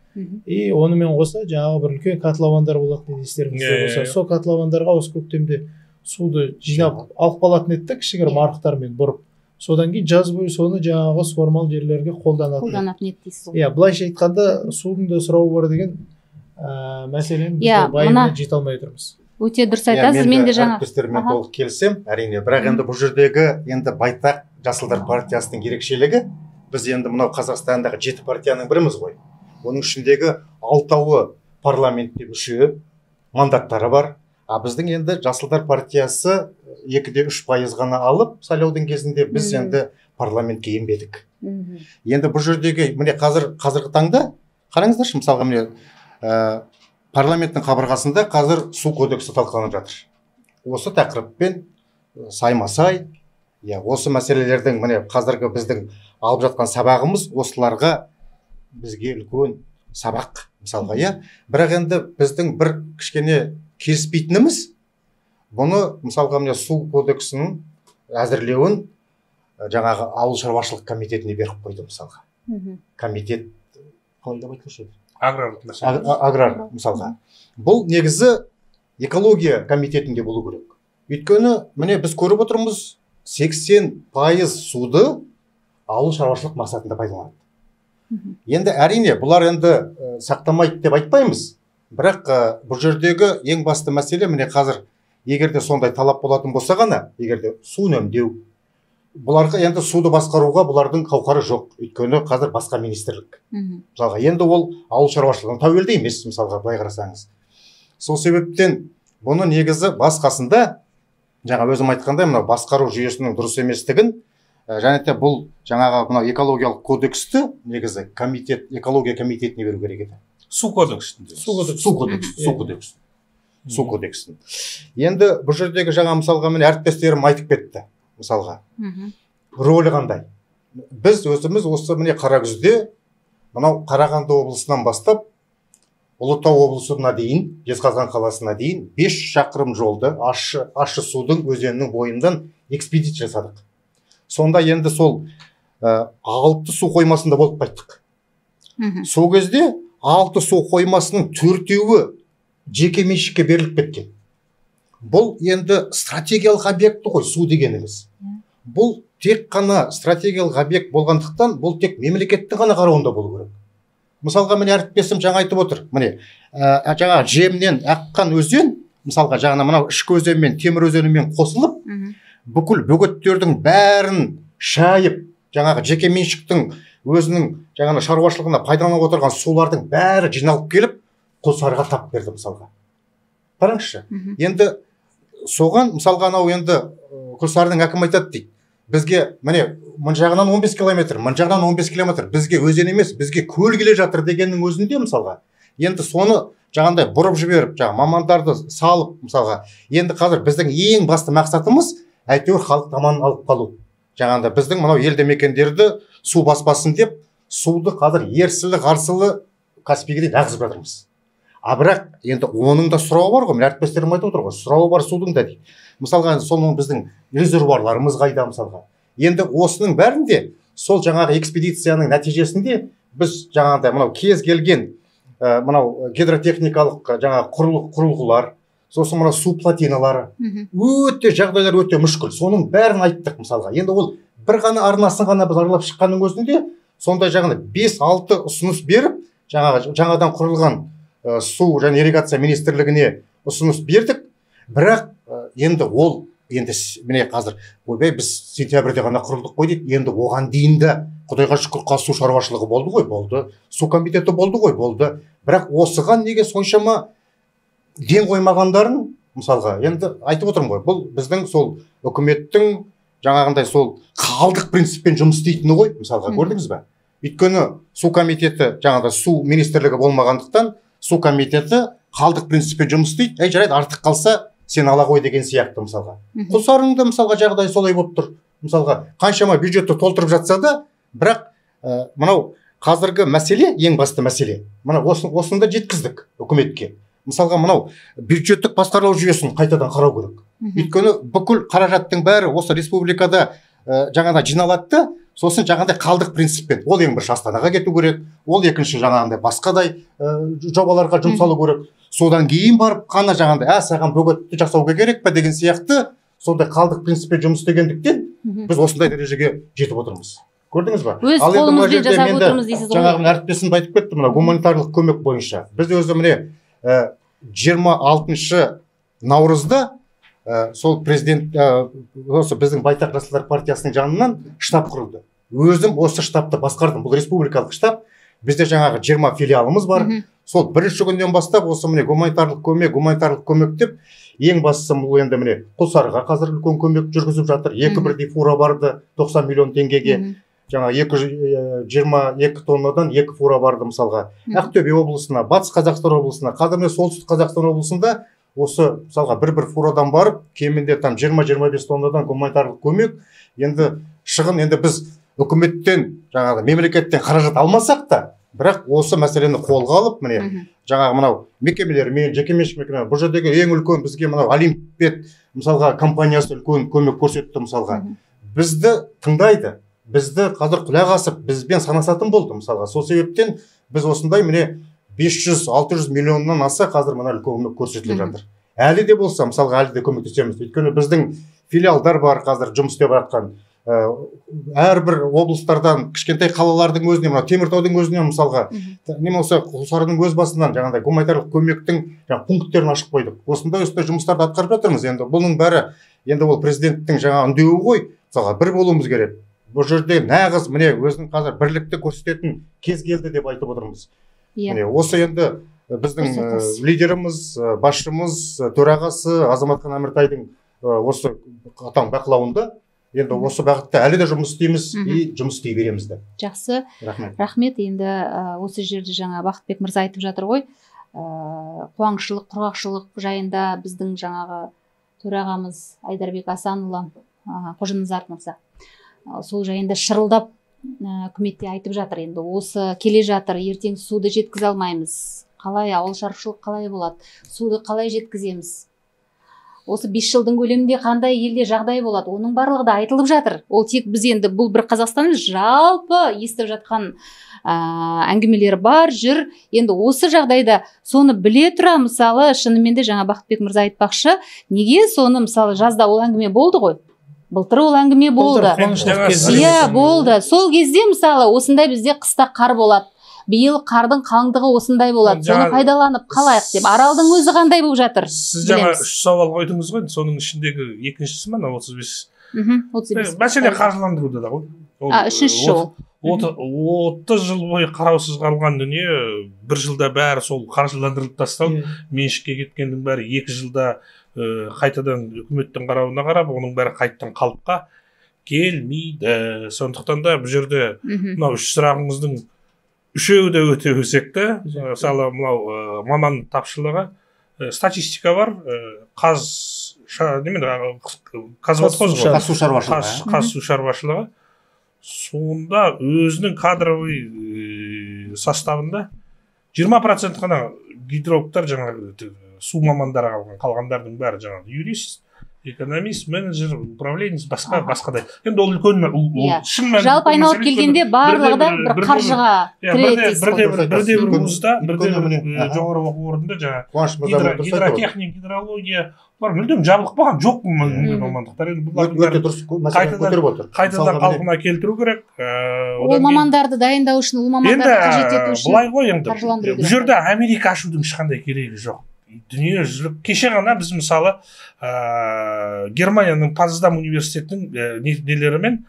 И онымен қоса жаңағы бір үлкен котловандар болатын еді, естеріңізде болса. Сол котловандарға осы көктемде суды жинап алып қалатын еді, кішігірім арықтармен бұрып. Содан кейін жаз бойы соны жаңағы суармалы жерлерге қолданатын еді дейсіз ғой. Иә, былайша айтқанда судың да сұрауы бар деген мәселені біз байыбына жете алмай отырмыз. Өте дұрыс айтасыз. Мен де жаңа әріптестермен толық келісем, әрине, бірақ енді бұл жердегі енді байтақ Жасылдар партиясының ерекшелігі, біз енді мынау Қазақстандағы 7 партияның біріміз ғой. Оның ішіндегі 6-ы парламентте мүше, мандаттары бар. А біздің енді Жасылдар партиясы 2-3% ғана алып, сайлаудың кезінде біз енді парламентке енбедік. Енді бұл жердегі міне қазіргі таңда қараңыздаршы, мысалға міне парламенттің қабырғасында қазір су кодексі талқыланып жатыр. Осы тақырыппен сайма-сай, осы мәселелердің міне қазіргі біздің алып жатқан сабағымыз осыларға бізге үлкен сабақ, мысалға, бірақ енді біздің бір кішкене келіспейтініміз, бұны мысалға міне су кодексінің әзірлеуін жаңағы ауыл шаруашылық комитетіне беріп қойды, мысалға. Комитет, қалай деп айтушы еді? Аграр, мысалға. Бұл негізі экология комитетінде болу керек. Өйткені міне біз көріп отырмыз, 80% суды ауыл шаруашылық мақсатында пайдаланады. Енді әрине бұлар енді сақтамайды деп айтпаймыз, бірақ бұл жердегі ең басты мәселе міне қазір егерде сондай талап болатын болса ғана, егерде су үнемдеу, бұларға енді суды басқаруға бұлардың қауқары жоқ, өйткені қазір басқа министрлік. Мысалға, енді ол ауыл шаруашылығына тәуелді емес, мысалға, былай қарасаңыз. Сол себептен бұны негізі басқасында, жаңа өзім айтқандай, мынау басқару жүйесінің дұрыс еместігін, және де бұл жаңағы мынау экологиялық кодексті негізі экология комитетіне беру керек еді. Су кодексінде. Су кодексін. Енді бұл жердегі жаңа мысалға мен әріптестерім айтып кетті. Мысалға, рөлі қандай? Біз өзіміз осы міне Қаракүзде, мынау Қарағанды облысынан бастап, Ұлытау облысына дейін, Жезқазған қаласына дейін 5 шақырым жолды ащы судың өзенінің бойынан экспедиция жасадық. Сонда енді сол 6 су қоймасында болып қайттық. Сол кезде 6 су қоймасының 4-еуі жеке меншікке беріліп кеткен. Бұл енді стратегиялық объекті ғой, су дегеніміз. Бұл тек қана стратегиялық объект болғандықтан, бұл тек мемлекеттің ғана қарауында болу керек. Мысалға, міне әріптесім жаңа айтып отыр. Міне, жаңа жемнен аққан өзен, мысалға, жаңа мынау ішкі өзенмен, темір өзенімен қосылып, бүкіл бөгеттердің бәрін шайып, жаңағы жеке меншіктің өзінің жаңа шаруашылығына пайдаланып отырған сулардың бәрі жиналып келіп, Құлсарыға тап берді, мысалға. Қараңызшы, енді соған, мысалға, анау енді Құлсарының әкімі айтады дейді. Бізге, міне, мұн жағынан 15 километр, мұн жағынан 15 километр, бізге өзен емес, бізге көл келе жатыр дегеннің өзінде, мысалға. Енді соны жаңағындай бұрып жіберіп, жаңа мамандарды салып, мысалға. Енді қазір біздің ең басты мақсатымыз әйтеуір халық аман алып қалу. Жаңағында біздің мынау елді мекендерді су баспасын деп, суды қазір ерсілі, қарсылы Каспийге дейін ағызып жатырмыз. Бірақ енді оның да сұрауы бар ғой, мен әріптестерім айтып отыр ғой, сұрауы бар судың да дейді. Мысалға, соның біздің резервуарларымыз қайда, мысалға. Енді осының бәрінде сол жаңағы экспедицияның нәтижесінде біз жаңағыдай мынау кез келген мынау гидротехникалық жаңағы құрылғылар, сосын мынау су плотиналары өте жағдайлар өте мүшкіл. Соның бәрін айттық, мысалға. Енді ол бір ғана арнасын ғана біз аралап шыққанның өзінде сондай жаңағы 5-6 ұсыныс беріп, жаңадан құрылған су және ирригация министрлігіне ұсыныс бердік. Бірақ енді ол енді міне қазір ойбай біз сентябрьде ғана құрылдық қой дейді. Енді оған дейін де Құдайға шүкір су шаруашылығы болды ғой, болды. Су комитеті болды ғой, болды. Бірақ осыған неге соншама ден қоймағандарын, мысалға, енді айтып отырмын ғой, бұл біздің сол үкіметтің жаңағындай сол қалдық принциппен жұмыс істейтіні ғой, мысалға, көрдіңіз бе? Өйткені су комитеті жаңағыдай су министрлігі болмағандықтан, су комитеті қалдық принциппен жұмыс істейді. Жарайды, артық қалса сен ала қой деген сияқты, мысалға. Құлсарының да мысалға жағдай солай болып тұр. мысалға қаншама бюджетті толтырып жатса да, бірақ мынау қазіргі мәселе, ең басты мәселе, мына осында жеткіздік үкіметке. Мысалға мынау бюджеттік басқару жүйесін қайтадан қарау керек. Өйткені бүкіл қаражаттың бәрі осы республикада жаңағыдай жиналады, сосын жаңағыдай қалдық принциппен. Ол ең бірінші Астанаға кету керек, ол екінші жаңағыдай басқадай жобаларға жұмсалу керек. Содан кейін барып қана жаңағыдай саған бөгетті жасауға керек пе деген сияқты сондай қалдық принциппен жұмыс істегендіктен біз осындай дәрежеге жетіп отырмыз. Көрдіңіз ба? Өз қолымызбен жасап отырмыз дейсіз ғой. Жаңағы әріптесім айтып кетті, мына гуманитарлық көмек бойынша. Біз өзі міне 26 наурызда сол президент осы біздің Байтақ Жасылдар партиясының жанынан штаб құрылды. Өзім осы штабты басқардым. Бұл республикалық штаб. Бізде жаңағы 20 филиалымыз бар. Сол бірінші күннен бастап осы міне гуманитарлық көмек деп ең бастысы бұл енді міне Құлсарыға қазір үлкен көмек жүргізіп жатыр. 2 бірдей фура барды 90 миллион теңгеге. Жаңа 222 тоннадан 2 фура барды мысалға. Ақтөбе облысына, Батыс Қазақстан облысына, қазір солтүстік Қазақстан облысында осы мысалға бір фурадан барып, кемінде там 20-25 тоннадан гуманитарлық көмек. Енді шығын енді біз үкіметтен, жаңағы мемлекеттен қаражат алмасақ та, бірақ осы мәселені қолға алып, міне жаңағы мынау мекемелермен, жекеменшік мекемелер, бұл жердегі ең үлкен бізге мынау Олимпет мысалға компаниясы үлкен көмек көрсетті мысалға. Бізді тыңдайды, бізді қазір құлақ асып, бізбен санасатын болды мысалға. Сол себептен біз осындай міне 500-600 миллионнан аса қазір мына көмек көрсетіліп жатыр. Әлі де болса, мысалға әлі де көмектесеміз. Өйткені біздің филиалдар бар қазір жұмыс істеп жатқан. Әрбір облыстардан, кішкентай қалалардың өзіне, мына Теміртаудың өзіне мысалға, немесе Құлсарының өз басынан жаңағыдай гуманитарлық көмектің пункттерін ашып қойдық. Осындай жұмыстарды атқарып жатырмыз. Енді бұның бәрі енді ол президенттің жаңа үндеуі ғой, мысалға бір болуымыз керек. Бұл жерде нағыз міне өзінің қазір бірлікті көрсететін кез келді деп айтып отырмыз. Міне осы енді біздің лидеріміз, басшымыз, төрағасы Азаматхан Әміртайдың осы қатаң бақылауында енді осы бағытта әлі де жұмыс істейміз и жұмыс істей береміз де. Жақсы. Рахмет. Енді осы жерде жаңа Бақытбек мырза айтып жатыр ғой, қуаңшылық, құрғақшылық жайында біздің жаңағы төрағамыз Айдарбек Асанұлы Қожаназаров мырза сол жайында шырылдап үкіметте айтып жатыр. Енді осы келе жатыр, ертең суды жеткізе алмаймыз. Қалай ауыл шаруашылық қалай болады? Суды қалай жеткіземіз? Осы 5 жылдың көлемінде қандай елде жағдай болады? Оның барлығы да айтылып жатыр. Ол тек біз енді бұл бір Қазақстан жалпы естіп жатқан әңгімелері бар, жүр. Енді осы жағдайда соны біле тұра, мысалы, шынымен де жаңа Бақытбек мырза айтпақшы, неге соны мысалы жазда ол әңгіме болды ғой? Былтыр ол әңгіме болды. Иә, болды. Сол кезде мысалы осындай бізде қыста қар болады. Биыл қардың қалыңдығы осындай болады. Соны пайдаланып қалайық деп. Аралдың өзі қандай болып жатыр? Сіз жаңа 3 сауал қойдыңыз ғой, соның ішіндегі екіншісі мына 35. 35. Мәселе қаржыландыруда да ғой. Үшінші жол. 30 жыл бойы қараусыз қалған дүние, бір жылда бәрі сол қаржыландырылып тасталып, меншікке кеткендің бәрі 2 жылда қайтадан үкіметтің қарауына қарап, оның бәрі қайтадан қалыпқа келмейді. Сондықтан да бұл жерде мынау 3 сұрағыңыздың үшеуі де өте өзекті. Мысалы, мынау маман тапшылығы, статистика бар, қазсу шаруашылығы. Сонда өзінің кадровый составында 20% қана гидрологтар, жаңағы су мамандары қалғандардың бәрі жаңағы юрист, экономист, менеджер, управленец, басқадай. Енді ол үлкен шын мәнінде жалпы айналып келгенде барлығы да бір қаржыға бірде бір вузда, бірде бір жоғары оқу орнында жаңағы гидротехник, гидрология бар, мүлдем жабылып қалған жоқ мамандықтар. Қайтадан қалпына келтіру керек. Ол мамандарды дайындау үшін ол мамандарды қажет ету үшін былай ғой енді. Бұл жерде Америка ашудың ешқандай керегі жоқ. Дүниежүзілік кеше ғана біз мысалы Германияның Потсдам университетінің нелерімен,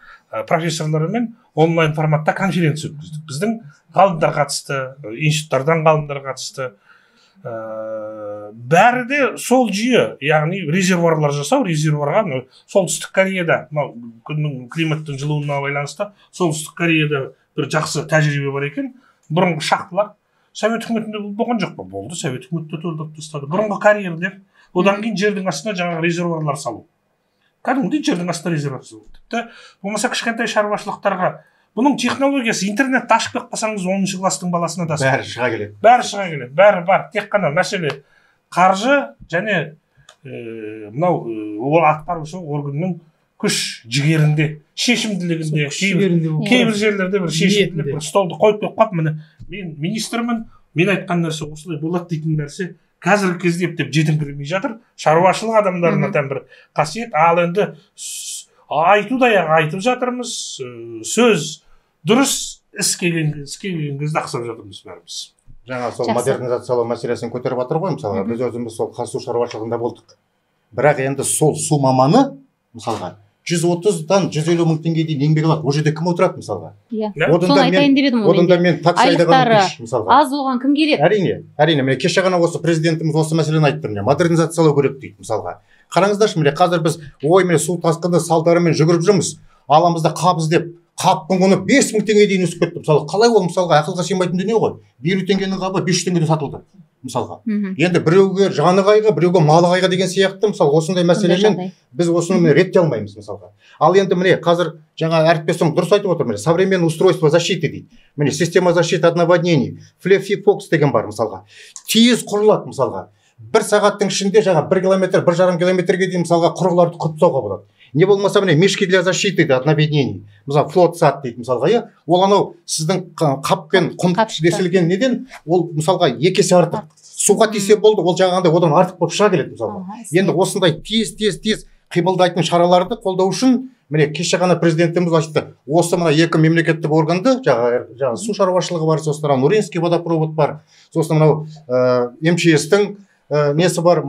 профессорларымен онлайн форматта конференция өткіздік. Біздің ғалымдар қатысты, институттардан ғалымдар қатысты. Бәрі де сол жүйе, яғни резервуарлар жасау, резервуарға солтүстік Кореяда, күннің климаттың жылуына байланысты солтүстік Кореяда бір жақсы тәжірибе бар екен. Бұрынғы шахталар Совет үкіметінде болған жоқ па? Болды, Совет үкіметі төлдеп тастады. Бұрынғы карьерлер, одан кейін жердің астына жаңағы резервуарлар салу. кәдімгідей жердің асты резервация болды. Тіпті болмаса кішкентай шаруашылықтарға бұның технологиясы интернетті ашып беріп қалсаңыз 10-шы класстың баласына да бәрі шыға келеді. бәрі бар. Тек қана мәселе қаржы және мынау ол атқарушы органның күш жігерінде, шешімділігінде, кейбір жерлерде бір шешімділік, бір столды қойып қойып, міне мен министрмін, мен айтқан нәрсе осылай болады дейтін нәрсе қазіргі кезде ептеп жетіңкіремей жатыр. Шаруашылық адамдарына тән бір қасиет. Ал енді айтудай айтып жатырмыз, сөз дұрыс, іске келген кезде ақсап жатырмыз бәріміз. Жаңа сол модернизациялау мәселесін көтеріп жатыр ғой, мысалға біз өзіміз сол қазсу шаруашылығында болдық. Бірақ енді сол су маманы мысалға 130-дан 150 мың теңге дейін еңбек алады. Ол жерде кім отырады мысалға? Соны айтайын деп едім. Одан да мен такси айдаған мысалға. Аз болған кім керек? Әрине, міне кеше ғана осы президентіміз осы мәселені айтты, міне модернизациялау керек дейді мысалға. Қараңыздаршы, міне қазір біз міне су тасқыны салдарымен жүгіріп жүрміз. Аламызда қабыз деп қаптың құны 5 мың теңге дейін өсіп кетті. Мысалы, қалай ол мысалға ақылға сыймайтын дүние ғой. 50 теңгенің қабы 500 теңгеден сатылды. Мысалға. Енді біреуге жаны қайғы, біреуге малы қайғы деген сияқты, мысалы осындай мәселемен біз осыны реттей алмаймыз мысалға. Ал енді міне қазір жаңа әріптесім дұрыс айтып отыр, міне современное устройство защиты дейді. Міне система защиты от наводнений, FLEFI-FOX деген бар мысалға. Тез құрылады мысалға. 1 сағаттың ішінде жаңа 1 километр, 1,5 километрге дейін мысалға құрылғыларды құтсауға болады. Не болмаса міне мешки для защиты от наводнений. Мысалы флотсат дейді мысалға, ол анау сіздің қаппен құм бесілген неден ол мысалға 2 есе артық. Суға тисе болды, ол жаңағындай одан артық болып шыға келеді мысалға. Енді осындай тез қимылдайтын шараларды қолдау үшін міне кеше ғана президентіміз айтты, осы мына 2 мемлекеттік органды, жаңа су шаруашылығы бар, сосын Нуринский водопровод бар, сосын мынау МЧС-тің несі бар,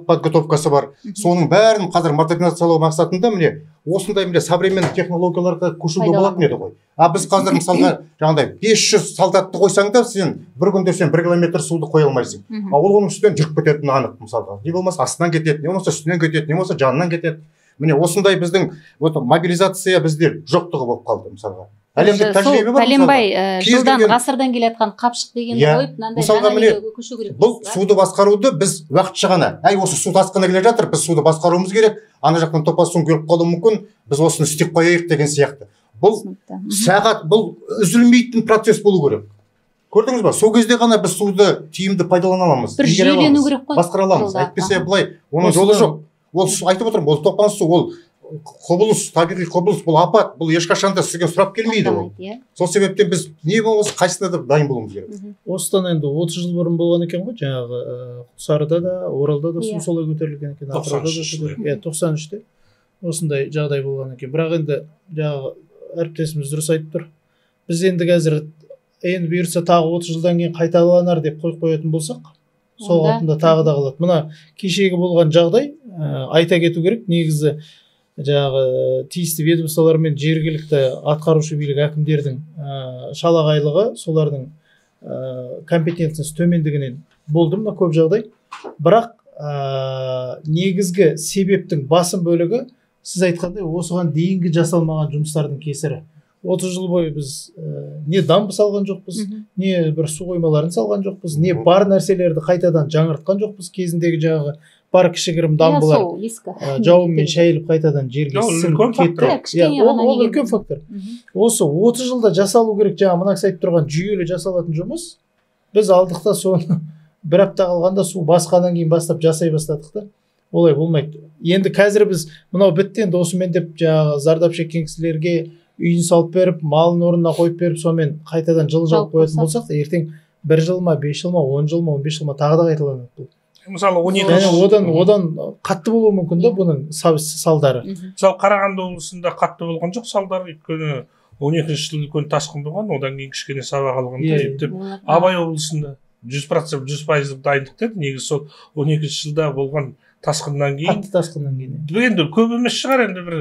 подготовкасы бар. Соның бәрін қазір модернизациялау мақсатында міне осындай міне современный технологияларға көшуге болатын еді ғой. А біз қазір мысалға жаңағыдай 500 солдатты қойсаң да сен бір күнде 1 километр суды қоя алмайсың. Ол оның үстінен жүріп кететіні анық мысалға. Не болмаса астынан кетеді, не болмаса үстінен кетеді, не болмаса жанынан кетеді. Міне осындай біздің мобилизация бізде жоқтығы болып қалды мысалға. Әлемдік тәжірибе бар. Пәленбай жылдан ғасырдан келатқан қапшық деген қойып мынандай жаңа неге көшу керек. Бұл суды басқаруды біз уақытша ғана, осы су тасқыны келе жатыр, біз суды басқаруымыз керек, ана жақтан топас су келіп қалуы мүмкін, біз осыны істеп қояйық деген сияқты. Бұл сағат, бұл үзілмейтін процесс болу керек. Көрдіңіз ба? Сол кезде ғана біз суды тиімді пайдалана аламыз. Бір жүйелену керек қой. Басқара аламыз. Әйтпесе былай, оның жолы жоқ. Ол айтып отырмын, ол топан су, ол құбылыс, табиғи құбылыс, бұл апат, бұл ешқашан да сізге сұрап келмейді ол. Сол себептен біз не болмаса қайсысына да дайын болуымыз керек. Осыдан енді 30 жыл бұрын болған екен ғой, жаңағы Құлсарыда да, Оралда да су солай көтерілген екен, Атырауда да 93-те осындай жағдай болған екен. Бірақ енді жаңағы әріптесіміз дұрыс айтып тұр. Біз енді қазір енді бұйыртса тағы 30 жылдан кейін қайталанар деп қойып қоятын болсақ, сол қалпында тағы да қалады. Мына кешегі болған жағдай айта кету керек, негізі жаңағы тиісті ведомстволар мен жергілікті атқарушы билік әкімдердің шалағайлығы, солардың компетенциясы төмендігінен болды мына көп жағдай. Бірақ негізгі себептің басым бөлігі сіз айтқандай осыған дейінгі жасалмаған жұмыстардың кесірі. 30 жыл бойы біз не дамбы салған жоқпыз, не бір су қоймаларын салған жоқпыз, не бар нәрселерді қайтадан жаңғыртқан жоқпыз. Кезіндегі жаңағы бар кішігірім дамбылар жауынмен шайылып қайтадан жерге сіңіп кетті. Ол үлкен фактор. Осы 30 жылда жасалу керек, жаңа мына кісі айтып тұрған жүйелі жасалатын жұмыс. Біз алдық та соны бір апта қалғанда су басқаннан кейін бастап жасай бастадық та. Олай болмайды. Енді қазір біз мынау бітті, енді осымен деп жаңағы зардап шеккен кісілерге үйін салып беріп, малын орнына қойып беріп, сонымен қайтадан жыл жауып қоятын болсақ, ертең 1 жыл ма, 5 жыл ма, 10 жыл ма, 15 жыл ма тағы да қайталанады. Мысалы 12 одан қатты болуы мүмкін да бұның салдары. Мысалы Қарағанды облысында қатты болған жоқ салдары, өйткені 12-ші жылы үлкен тасқын болған, одан кейін кішкене сабақ алғанда. Абай облысында 100% 100% дайындық деді. Негізі сол 12-ші жылда болған тасқыннан кейін. Қатты тасқыннан кейін. Енді көп емес шығар, енді бір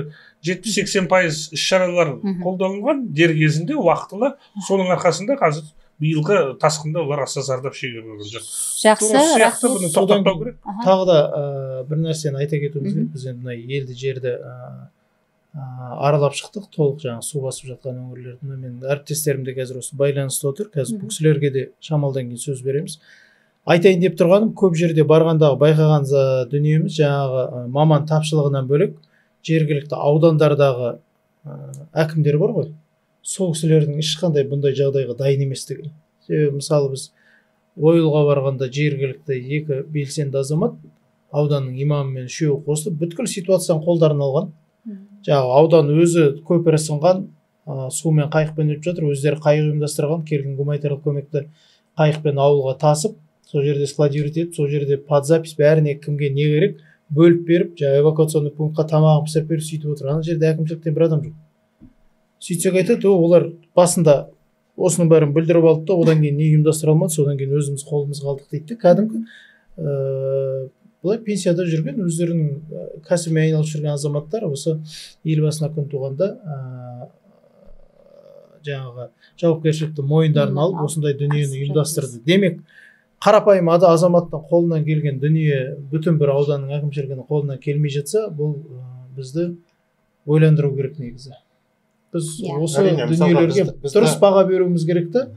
70-80% іс-шаралар қолданылған дер кезінде, уақытылы. Соның арқасында қазір биылғы тасқында олар аса зардап шегіп жүрген жоқ. Жақсы, рахмет. Тоқтатпау керек. Тағы да бір нәрсені айта кетуіміз керек. Біз енді мына елді жерді аралап шықтық, толық жаңағы су басып жатқан өңірлерді. Мен әріптестерім де қазір осы байланысты отыр. Қазір бұл кісілерге де шамалдан кейін сөз береміз. Айтайын деп тұрғаным, көп жерде барғандағы байқаған дүниеміз жаңағы маман тапшылығынан бөлек, жергілікті аудандардағы әкімдер бар ғой, сол кісілердің ешқандай бұндай жағдайға дайын еместігі. Себебі мысалы біз ойылға барғанда жергілікті екі белсенді азамат ауданның имамымен үшеуі қосылып бүткіл ситуацияны қолдарына алған. Жаңағы аудан өзі көпірі сынған, сумен қайықпен өтіп жатыр, өздері қайық ұйымдастырған, келген гуманитарлық көмекті қайықпен ауылға тасып, сол жерде складировать етіп, сол жерде подзапись бәріне кімге не керек бөліп беріп, жаңағы эвакуационный пунктқа тамағын пісіріп беріп сөйтіп отыр. Ана жерде әкімшіліктен бір адам жоқ. Сөйтсек айтады, олар басында осының бәрін білдіріп алды да, одан кейін не ұйымдастыра алмады, содан кейін өзіміз қолымызға алдық дейді. Кәдімгі былай пенсияда жүрген, өздерінің кәсібімен айналысып жүрген азаматтар осы елбасына күн туғанда жаңағы жауапкершілікті мойындарын алып, осындай дүниені ұйымдастырды. Демек, қарапайым азаматтың қолынан келген дүние бүтін бір ауданның әкімшілігінің қолынан келмей жатса, бұл бізді ойландыру керек негізі. Біз осы дүниелерге дұрыс баға беруіміз керек та,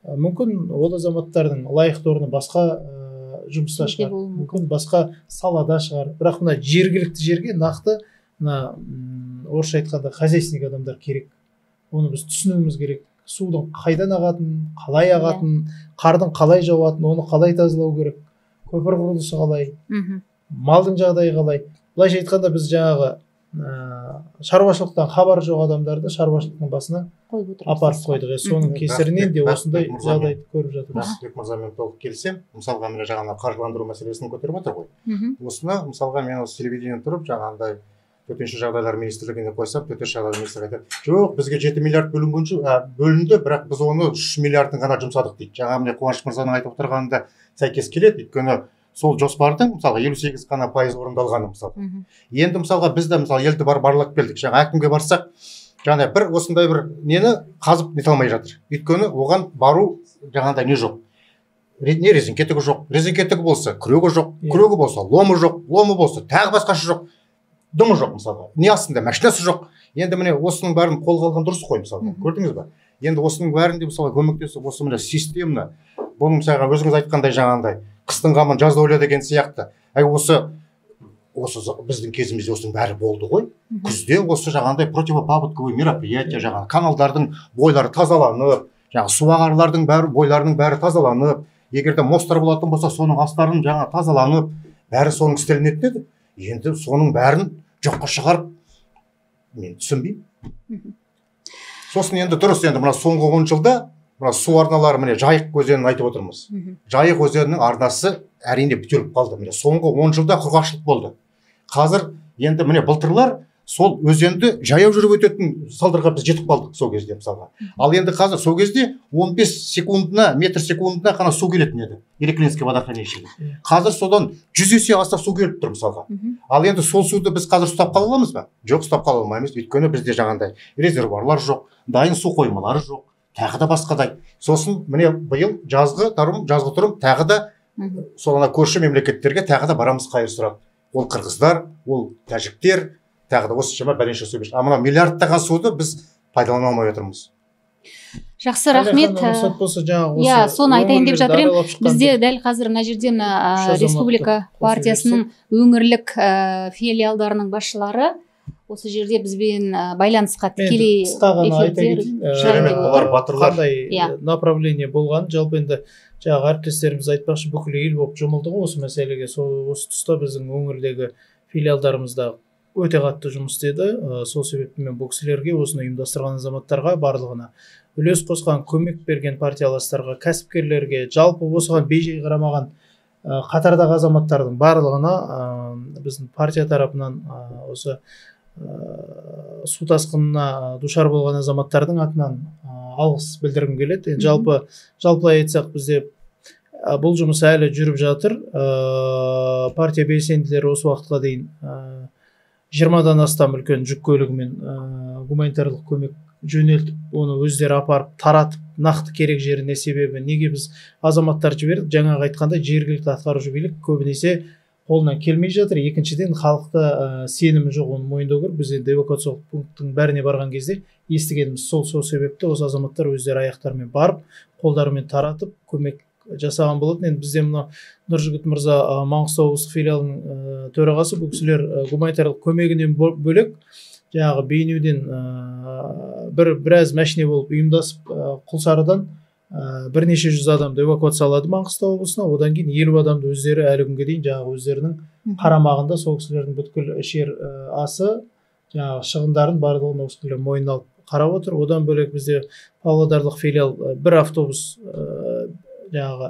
мүмкін ол азаматтардың лайықты орны басқа жұмыста шығар, мүмкін басқа салада шығар, бірақ мына жергілікті жерге нақты орысша айтқанда хозяйственник адамдар керек. Оны біз түсінуіміз керек. Судың қайдан ағатынын, қалай ағатынын, қардың қалай жауатынын, оны қалай тазалау керек, көпір құрылысы қалай, малдың жағдайы қалай. Былайша айтқанда біз жаңағы шаруашылықтан хабары жоқ адамдарды шаруашылықтың басына апарып қойдық. Соның кесірінен де осындай жағдайды көріп жатырмыз. Бек мырзамен толық келісемін. Мысалға міне жаңағы қаржыландыру мәселесін көтеріп отыр ғой. Осыны мысалға мен осы телевидениеден тұрып жаңағындай төтенше жағдайлар министрлігіне қойсам, төтенше жағдайлар министрлігі айтады, жоқ, бізге 7 миллиард бөлінді, бірақ біз оны 3 миллиардын ғана жұмсадық дейді. Жаңа міне Қуаныш мырзаның айтып отырғанында сәйкес келеді, өйткені сол жоспардың мысалға 58 қана пайыз орындалғаны мысалы. Енді мысалға біз де мысалы елді барлап келдік. Жаңа әкімге барсақ, жаңа бір осындай бір нені қазып нете алмай жатыр. Өйткені оған бару жаңағындай не жоқ. Не резеңке тігі жоқ. Резеңке тігі болса, күрегі жоқ, күрегі болса, ломы жоқ, ломы болса, тағы басқасы жоқ. Дымы жоқ мысалға. Не астында машинасы жоқ. Енді міне осының бәрін қолға алған дұрыс қой мысалға. Көрдіңіз ба? Енді осының бәрінде мысалға көмектесіп, осы міне системаны, бұның мысалға өзіңіз айтқандай жаңағындай қыстың қамын жазда ойла деген сияқты. Осы біздің кезімізде осының бәрі болды ғой. Күзде осы жаңағындай противопаводковый мероприятия, жаңағы каналдардың бойлары тазаланып, жаңағы суағарлардың бойларының бәрі тазаланып, егер де мосттар болатын болса, соның астарын жаңа тазаланып, бәрі соның істелінетін еді. Енді соның бәрін жоққа шығарып, мен түсінбеймін. Сосын енді дұрыс, енді мына соңғы 10 жылда мына су арналары, міне Жайық өзенін айтып отырмыз. Жайық өзенінің арнасы әрине бітеліп қалды. Міне соңғы 10 жылда құрғақшылық болды. Қазір енді міне былтырлар сол өзенді жаяу жүріп өтетін салдарға біз жетіп қалдық сол кезде мысалға. Ал енді қазір сол кезде 15 секундына, метр секундына ғана су келетін еді. Ереклинский водохранилищеге. Қазір содан 100 есе астам су келіп тұр мысалға. Ал енді сол суды біз қазір ұстап қала аламыз ба? Жоқ, ұстап қала алмаймыз. Өйткені бізде жаңағындай резервуарлар жоқ, дайын су қоймалары жоқ, тағы да басқадай. Сосын міне биыл жазғы тұрым тағы да сол ана көрші мемлекеттерге тағы да барамыз қайыр сұрап. Ол қырғыздар, ол тәжіктер, тағы да осы жама бәленше су берші. Мына миллиардтаған суды біз пайдалана алмай отырмыз. Жақсы, рахмет. Соны айтайын деп жатыр едім. Бізде дәл қазір мына жерде Республика партиясының өңірлік филиалдарының басшылары осы жерде бізбен байланысқа тікелей қандай направление болған. Жалпы енді жаңағы әріптестеріміз айтпақшы бүкіл ел болып жұмылды ғой осы мәселеге. Осы тұста біздің өңірдегі филиалдарымызда өте қатты жұмыс істеді. Сол себептен бұл кісілерге, осыны ұйымдастырған азаматтарға, барлығына үлес қосқан, көмек берген партияластарға, кәсіпкерлерге, жалпы осыған бей-жай қарамаған қатардағы азаматтардың барлығына біздің партия тарапынан осы су тасқынына душар болған азаматтардың атынан алғыс білдіргім келеді. Жалпылай айтсақ, бізде бұл жұмыс әлі жүріп жатыр. Партия белсенділері осы уақытқа дейін 20-дан астам үлкен жүк көлігімен гуманитарлық көмек жөнелтіп, оны өздері апарып, таратып, нақты керек жеріне. Себебі неге біз азаматтар жібердік? Жаңағы айтқанда жергілікті атқарушы билік көбінесе қолынан келмей жатыр. Екіншіден, халықта сенімі жоқ, оны мойындау керек. Біз енді эвакуациялық пункттің бәріне барған кезде естігеніміз сол себепті осы азаматтар өздері аяқтарымен барып, қолдарымен таратып, көмек жасаған болатын. Енді бізде мына Нұржігіт мырза Маңғыстау облыстық филиалының төрағасы, бұл кісілер гуманитарлық көмегінен бөлек жаңағы Бейнеуден біраз мәшіне болып ұйымдасып Құлсарыдан бірнеше жүз адамды эвакуациялады Маңғыстау облысына. Одан кейін 50 адамды өздері әлі күнге дейін жаңағы өздерінің қарамағында, сол кісілердің бүткіл ішер асы, жаңағы шығындарын барлығын осы кісілер мойнына алып қарап отыр. Одан бөлек бізде Павлодарлық филиал бір автобус жаңағы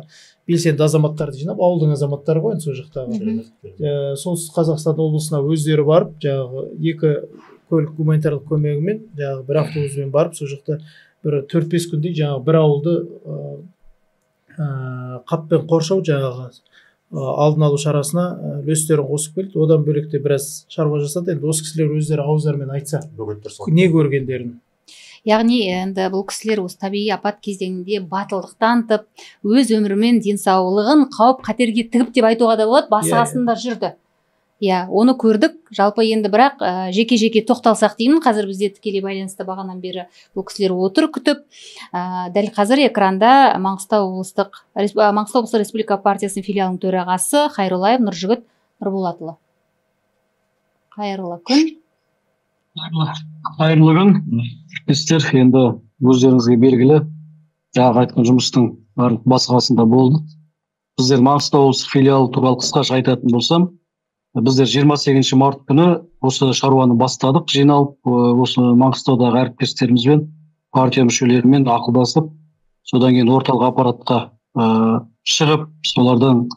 белсенді азаматтарды жинап, ауылдың азаматтары ғой сол жақтағы, солтүстік Қазақстан облысына өздері барып, жаңағы 2 көлік гуманитарлық көмегімен, жаңағы бір автобуспен барып, сол жақта бір 4-5 күндей жаңағы бір ауылды қаппен қоршау, жаңағы алдын алу шарасына үлестерін қосып келді. Одан бөлек те біраз шаруа жасады. Енді осы кісілер өздері ауыздарымен айтса, не көргендерін. Яғни енді бұл кісілер осы табиғи апат кезеңінде батылдық танытып, өз өмірі мен денсаулығын қауіп қатерге тігіп деп айтуға да болады, басы қасында жүрді. Иә, оны көрдік. Жалпы енді бірақ жеке-жеке тоқталсақ деймін. Қазір бізде тікелей байланысты бағанан бері бұл кісілер отыр күтіп. Дәл қазір экранда Маңғыстау облыстық республика партиясының филиалының төрағасы Хайруллаев Нұржігіт Нұрболатұлы. Қайырлы күн. Қайырлы күн. Сіздер енді өздеріңізге белгілі, жаңағы айтқан жұмыстың барлық басы-қасында болды. Біздер Маңғыстау облыстық филиалы туралы қысқаша айтатын болсам, біздер 28 март күні осы шаруаны бастадық, жиналып, осы Маңғыстаудағы әріптестерімізбен, партия мүшелерімен ақылдасып, содан кейін орталық аппаратқа шығып, солардан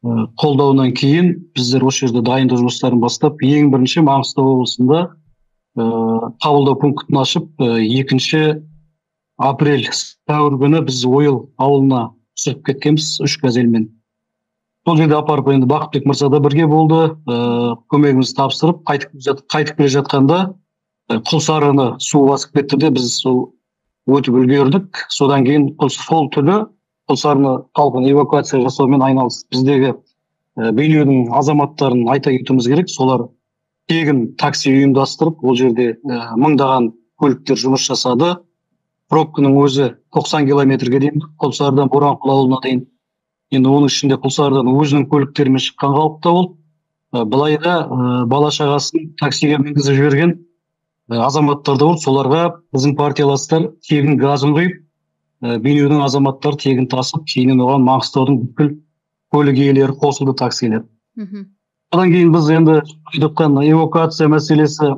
қолдауынан кейін біздер осы жерде дайындық жұмыстарын бастап, ең бірінші Маңғыстау облысында қабылдау пунктін ашып, 2 апрель сәуір күні біз Ойыл ауылына түсіп кеткенбіз 3 газельмен. Сол жерде апарып, енді Бақытбек мырза да бірге болды, көмегімізді тапсырып, қайтып келе жатқанда Құлсарыны су басып кетті де, біз сол өтіп үлгердік. Содан кейін сол түні Құлсарыны халқын эвакуация жасаумен айналыстық. Біздегі Бейнеудің азаматтарын айта кетуіміз керек, солар тегін такси ұйымдастырып, ол жерде мыңдаған көліктер жұмыс жасады. Пробканың өзі 90 километрге дейін, Құлсарыдан Боранқұл ауылына дейін. Енді оның ішінде Құлсарыдан өзінің көліктерімен шыққан қалыпта ол. Былай да бала шағасын таксиге мінгізіп жіберген азаматтар да болды. Соларға біздің партияластар тегін газын құйып, Бейнеудің азаматтар тегін тасып, кейіннен оған Маңғыстаудың бүкіл көлік иелері қосылды, таксилер. Одан кейін біз енді айтқан эвакуация мәселесі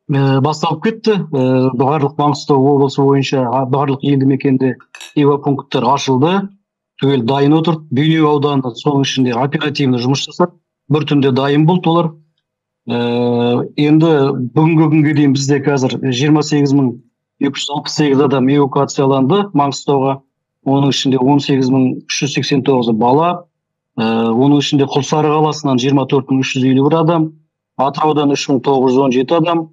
басталып кетті. Барлық Маңғыстау облысы бойынша барлық елді мекенде эвакопункттер ашылды. Түгел дайын отыр. Бейнеу ауданында соның ішінде оперативно жұмыс жасап, бір түнде дайын болды олар. Енді бүгінгі күнге дейін бізде қазір 28.368 адам эвакуацияланды Маңғыстауға. Оның ішінде 18.389 бала. Оның ішінде Құлсары қаласынан 24.351 адам, Атыраудан 3.917 адам,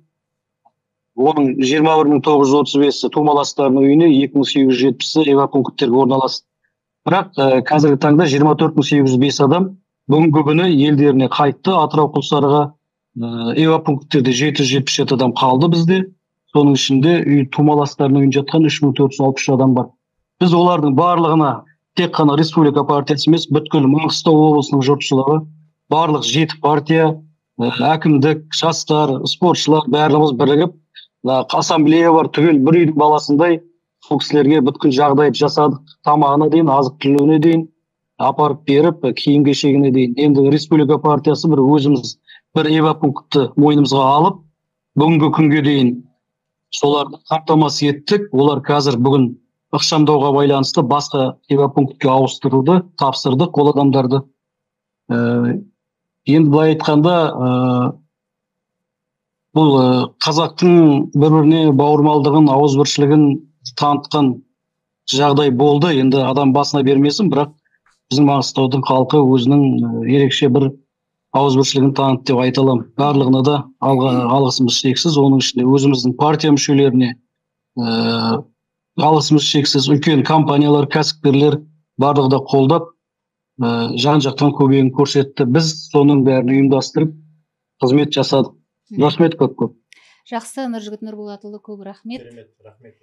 оның 21.935-і Тумаластардың үйіне, 2.870-і эвакопункттерге орналасты. Бірақ қазіргі таңда 24.805 адам бүгінгі күні елдеріне қайтты. Атырау Құлсарыға эвакопункттерде 777 адам қалды бізде. Соның ішінде Тумаластардың үйінде жатқан 3.463 адам бар. Біз олардың барлығына тек қана республика партиясы емес, бүткіл Маңғыстау облысының жұртшылығы, барлық 7 партия, әкімдік, жастар, спортшылар барлығымыз бірігіп, ассамблея бар, түгел бір үйдің баласындай сол кісілерге бүткіл жағдайды жасадық. Тамағына дейін, азық-түлігіне дейін апарып беріп, киім-кешегіне дейін. Енді республика партиясы өзіміз бір эвакопунктті мойнымызға алып, бүгінгі күнге дейін соларды қамтамасыз еттік. Олар қазір бүгін ықшамдауға байланысты басқа эвакопунктке ауыстыруды тапсырдық ол адамдарды. Енді былай айтқанда, бұл қазақтың бір-біріне бауырмалдығын, ауызбіршілігін танытқан жағдай болды. Енді адам басына бермесін, бірақ біздің Маңғыстаудың халқы өзінің ерекше бір ауызбіршілігін танытты деп айта аламын. Барлығына да алғысымыз шексіз. Оның ішінде өзіміздің партия мүшелеріне алғысымыз шексіз. Үлкен компаниялар, кәсіпкерлер барлығы да қолдап, жан-жақтан көмегін көрсетті. Біз соның бәрін ұйымдастырып қызмет жасадық. Рахмет көп. Жақсы, Нұржігіт Нұрболатұлы, көп рахмет. Рахмет.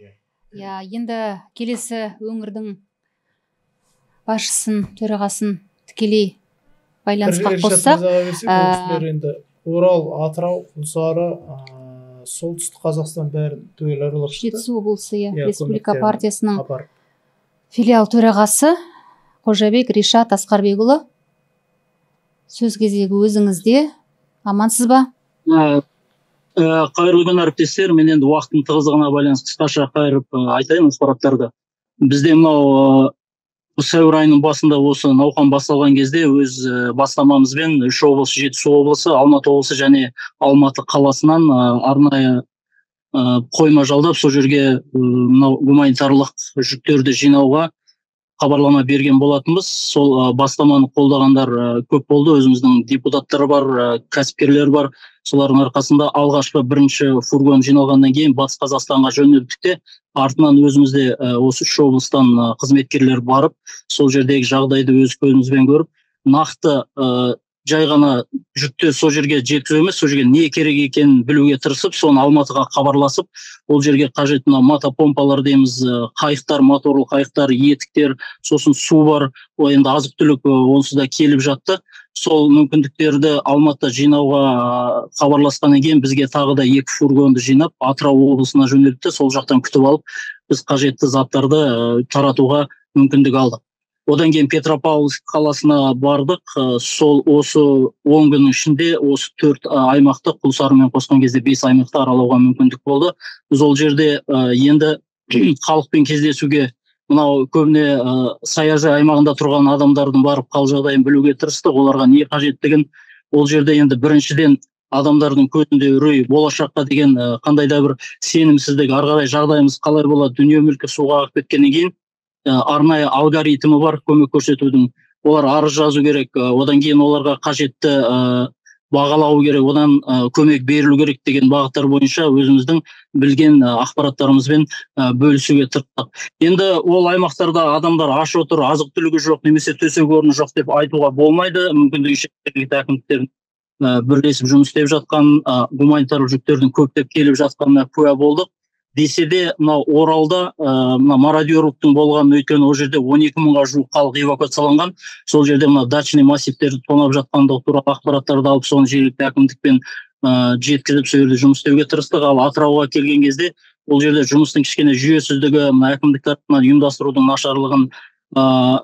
Енді келесі өңірдің басшысын, төрағасын тікелей байланысқа қоссақ, енді Орал, Атырау, Құлсары, солтүстік Қазақстан бәрін түгел аралап шықты. Жетісу облысы, Республика партиясының филиал төрағасы Қожабек Ришат Асқарбекұлы, сөз кезегі өзіңізде. Амансыз ба? Қайырлы күн әріптестер, мен енді уақыттың тығыздығына байланысты қысқаша қайырып айтайын ақпараттарды. Бізде мынау сәуір айының басында осы науқан басталған кезде өз бастамамызбен 3 облыс, Жетісу облысы, Алматы облысы және Алматы қаласынан арнайы қойма жалдап, сол жерге мынау гуманитарлық жүктерді жинауға хабарлама берген болатынбыз. Сол бастаманы қолдағандар көп болды. Өзіміздің депутаттар бар, кәсіпкерлер бар. Солардың арқасында алғашқы бірінші фургон жиналғаннан кейін Батыс Қазақстанға жөнелдік те, артынан өзімізде осы 3 облыстан қызметкерлер барып, сол жердегі жағдайды өз көзімізбен көріп, нақты жай ғана жүкті сол жерге жеткізу емес, сол жерге не керек екенін білуге тырысып, соны Алматыға хабарласып, ол жерге қажетті мотопомпалар дейміз, қайықтар, моторлы қайықтар, етіктер, сосын су бар, енді азық-түлік онсыз да келіп жатты. Сол мүмкіндіктерді Алматыда жинауға хабарласқаннан кейін бізге тағы да 2 фургонды жинап, Атырау облысына жөнелтті. Сол жақтан күтіп алып, біз қажетті заттарды таратуға мүмкіндік алдық. Одан кейін Петропавловск қаласына бардық. Сол осы 10 күннің ішінде осы 4 аймақты Құлсарымен қосқан кезде 5 аймақты аралауға мүмкіндік болды. Біз ол жерде енді халықпен кездесуге, мынау көбіне саяжай аймағында тұрған адамдардың барып қал жағдайын білуге тырыстық, оларға не қажеттігін. Ол жерде енді біріншіден адамдардың көзінде үрей, болашаққа деген қандай да бір сенімсіздік, ары қарай жағдайымыз қалай болады, дүние мүлкі суға ағып кеткеннен кейін арнайы алгоритмі бар көмек көрсетудің. Олар арыз жазу керек, одан кейін оларға қажетті бағалау керек, одан көмек берілу керек деген бағыттар бойынша өзіміздің білген ақпараттарымызбен бөлісуге тырыстық. Енді ол аймақтарда адамдар аш отыр, азық-түлігі жоқ, немесе төсек орны жоқ деп айтуға болмайды. Мүмкіндігі шектеулі әкімдіктердің бірлесіп жұмыс істеп жатқан, гуманитарлық жүктердің көптеп келіп жатқанына куә болдық. Десе де, мынау Оралда мародерлықтың болған, өйткені ол жерде 12 мыңға жуық халық эвакуацияланған. Сол жерде дачный массивтерді тонап жатқандығы туралы ақпараттарды алып, соны жергілікті әкімдікпен жеткізіп, сол жерде жұмыс істеуге тырыстық. Ал Атырауға келген кезде ол жерде жұмыстың кішкене жүйесіздігі, әкімдік тарапынан ұйымдастырудың нашарлығын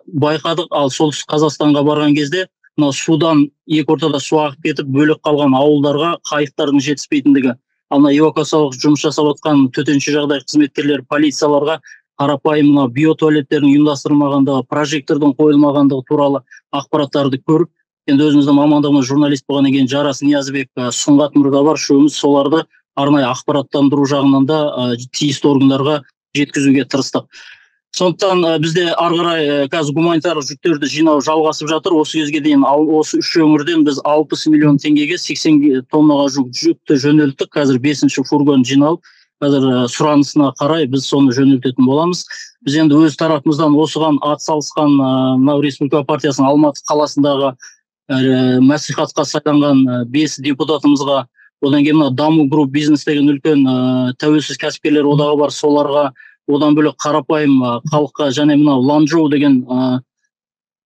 байқадық. Ал солтүстік Қазақстанға барған кезде судан екі ортада су ағып кетіп бөлек қалған ауылдарға қайықтардың жетіспейтіндігі, эвакуациялық жұмыс жасап отқан төтенше жағдай қызметкерлері полицияларға қарапайым биотуалеттердің ұйымдастырылмағандығы, прожектордың қойылмағандығы туралы ақпараттарды көріп, енді өзіміздің мамандығымыз журналист болғаннан кейін Жарас Ниязбек, Сұңғат Мырза бар, үшеуміз соларды арнайы ақпараттандыру жағынан да тиісті органдарға жеткізуге тырыстық. Сондықтан бізде ары қарай қазір гуманитарлық жүктерді жинау жалғасып жатыр. Осы кезге дейін осы 3 өңірден біз 60 миллион теңгеге 80 тоннаға жуық жүкті жөнелттік. Қазір 5-ші фургон жиналып, қазір сұранысына қарай біз соны жөнелтетін боламыз. Біз енді өз тарапымыздан осыған атсалысқан Республика партиясының Алматы қаласындағы мәслихатқа сайланған 5 депутатымызға, одан кейін Даму групп бизнес деген үлкен тәуелсіз кәсіпкерлер одағы бар, соларға, одан бөлек қарапайым халыққа және Ланчжоу деген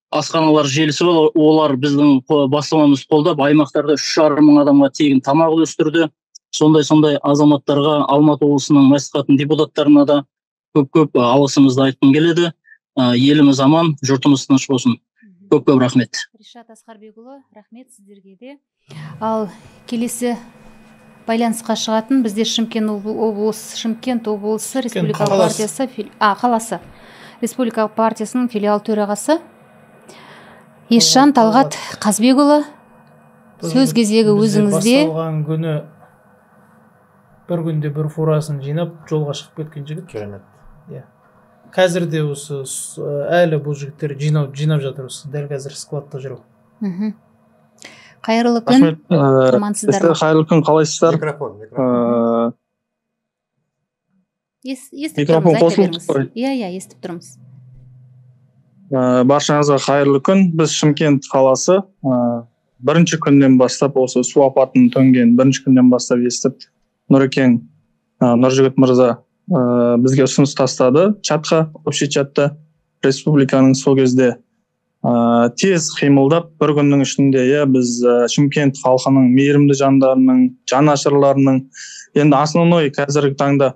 асханалар желісі бар, олар біздің бастамамызды қолдап, аймақтарда 3,5 мың адамға тегін тамақ үлестірді. Сондай азаматтарға Алматы облысының мәслихатының депутаттарына да көп алғысымызды айтқым келеді. Еліміз аман, жұртымыз тыныш болсын. Көп рахмет. Ришат Асқарбекұлы, рахмет сіздерге де. Ал келесі байланысқа шығатын бізде Шымкент облысы Республика партиясы қаласы Республика партиясының филиал төрағасы Есжан Талғат Қазбекұлы, сөз кезегі өзіңізде. Басталған күні бір күнде бір фурасын жинап жолға шығып кеткен жігіт. Керемет. Қазір де осы әлі бұл жігіттер жинап жатыр, дәл қазір складта жүру. Қайырлы күн, амансыздар ма? Қайырлы күн, қалайсыздар? Микрофон. Естіп тұрмыз, айта беріңіз. Иә, естіп тұрмыз. Баршаңызға қайырлы күн. Біз Шымкент қаласы бірінші күннен бастап, осы су апатының төнген бірінші күннен бастап естіп, Нұрекең Нұржігіт Мырза бізге ұсыныс тастады чатқа, общий чатта. Республиканың сол кезде тез қимылдап бір күннің ішінде біз Шымкент халқының мейірімді жандарының, жанашырларының, енді основной қазіргі таңда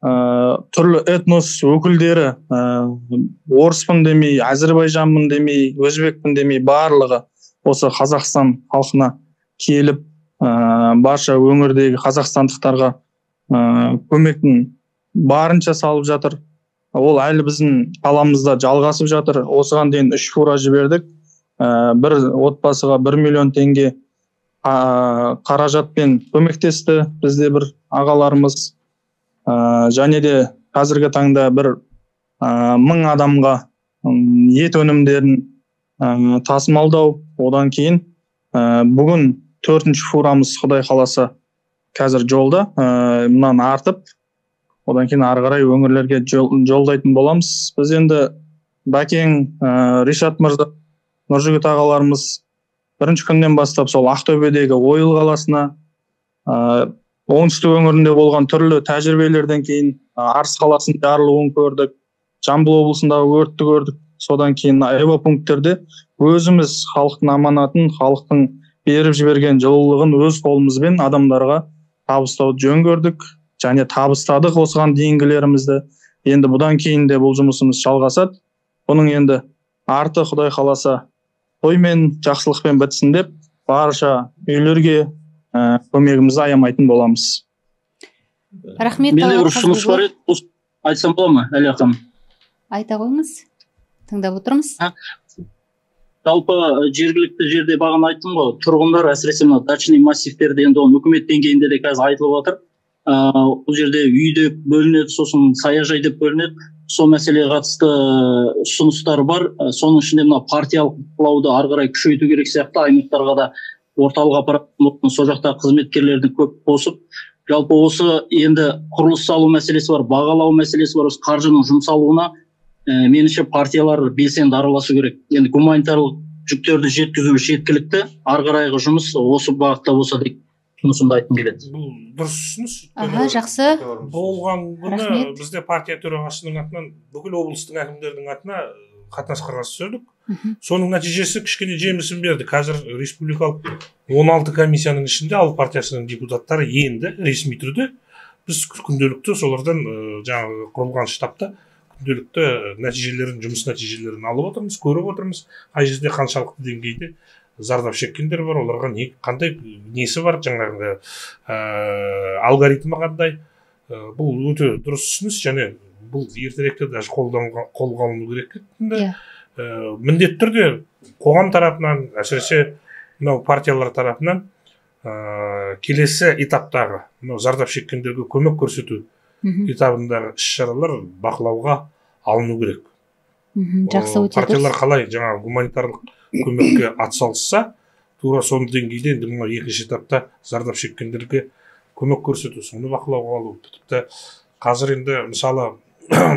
түрлі этнос өкілдері, орыспын демей, әзірбайжанмын демей, өзбекпін демей, барлығы осы Қазақстан халқына келіп, барша өңірдегі қазақстандықтарға көмектің барынша салып жатыр. Ол әлі біздің қаламызда жалғасып жатыр. Осыған дейін 3 фура жібердік. Бір отбасыға 1 миллион теңге қаражатпен көмектесті бізде бір ағаларымыз. Және де қазіргі таңда бір 1000 адамға ет өнімдерін тасымалдау. Одан кейін бүгін 4-ші фурамыз Құдай қаласа қазір жолда, мұнан артып, одан кейін ары қарай өңірлерге жолдайтын боламыз. Біз енді Бәкең, Ришат мырза, Нұржігіт ағаларымыз бірінші күннен бастап сол Ақтөбедегі Ойыл қаласына, оңтүстік өңірінде болған түрлі тәжірибелерден кейін Арыс қаласының жарылуын көрдік, Жамбыл облысындағы өртті көрдік. Содан кейін эвакопункттерде өзіміз халықтың аманатын, халықтың беріп жіберген жылулығын өз қолымызбен адамдарға табыстауды жөн көрдік. Және табыстадық осыған дейінгілерімізді. Енді бұдан кейін де бұл жұмысымыз жалғасады. Бұның енді арты Құдай қаласа тоймен, жақсылықпен бітсін деп, барша үйлерге көмегімізді аямайтын боламыз. Рахмет. Менде бір ұсыныс бар еді, айтсам бола ма, Әлия ханым? Айта қойыңыз. Тыңдап отырмыз. Жалпы жергілікті жерде бағана айттым ғой, тұрғындар әсіресе мына дачный массивтерде, енді оны үкімет деңгейінде де қазір айтылып жатыр. Бұл жерде үй деп бөлінеді, сосын саяжай деп бөлінеді. Сол мәселеге қатысты ұсыныстар бар. Соның ішінде мына партиялық бақылауды ары қарай күшейту керек сияқты, аймақтарға да орталық аппараттың сол жақта қызметкерлерді көп қосып, жалпы осы енді құрылыс салу мәселесі бар, бағалау мәселесі бар, осы қаржының жұмсалуына меніңше партиялар белсенді араласу керек. Енді гуманитарлық жүктерді жеткізу жеткілікті, ары қарайғы жұмыс осы бағытта болса деп ұсынысымды айтқым келеді. Бұл дұрыс ұсыныс. Жақсы. Болған күні бізде партия төрағасының атынан, бүкіл облыстың әкімдердің атына қатынас қағаз түсірдік. Соның нәтижесі кішкене жемісін берді. Қазір республикалық 16 комиссияның ішінде ауыл партиясының депутаттары енді ресми түрде біз күнделікті солардан жаңағы құрылған штабта күнделікті нәтижелерін, жұмыс нәтижелерін алып отырмыз, көріп отырмыз. Қай жерде қаншалықты деңгейде зардап шеккендер бар, оларға қандай несі бар, жаңағы алгоритмі қандай. Бұл өте дұрыс ұсыныс, және бұл ертеректе даже қолға алыну керек. Міндетті түрде қоғам тарапынан, әсіресе мынау партиялар тарапынан келесі этаптағы зардап шеккендерге көмек көрсету этабындағы іс-шаралар бақылауға алыну керек. Жақсы, өте дұрыс. Партиялар қалай жаңағы гуманитарлық көмекке атсалысса, тура сол деңгейде мына екінші этапта зардап шеккендерге көмек көрсету, соны бақылауға алу. Тіпті қазір енді мысалы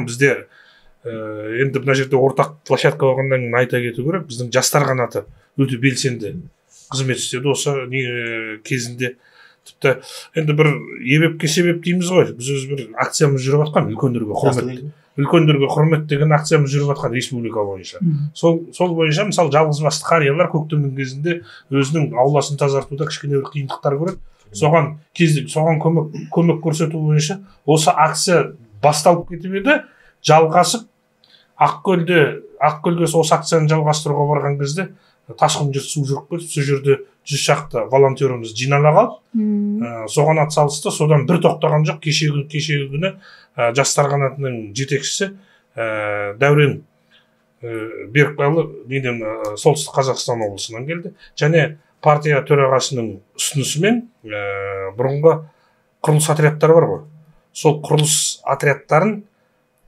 бізде енді мына жерде ортақ площадка болғаннан кейін айта кету керек, біздің жастар қанаты өте белсенді қызмет істеді осы кезінде. Тіпті енді бір ебепке себеп дейміз ғой, біз өз бір акциямыз жүріп жатқан, үлкендерге құрмет деген акциямыз жүріп жатқан республика бойынша. Сол бойынша мысалы жалғызбасты қариялар көктемнің кезінде өзінің ауласын тазартуда кішкене бір қиындықтар көреді. Соған көмек көрсету бойынша осы акция басталып кетіп еді, жалғасып Ақкөлге осы акцияны жалғастыруға барған кезде тасқын су жүріп кетіп, сол жерде 100 шақты волонтеріміз жинала қалып, соған атсалысты. Содан бір тоқтаған жоқ. Кешегі күні жастар қанатының жетекшісі Дәурен Берікбайұлы солтүстік Қазақстан облысынан келді. Және партия төрағасының ұсынысымен бұрынғы құрылыс отрядтары бар ғой. Сол құрылыс отрядтарын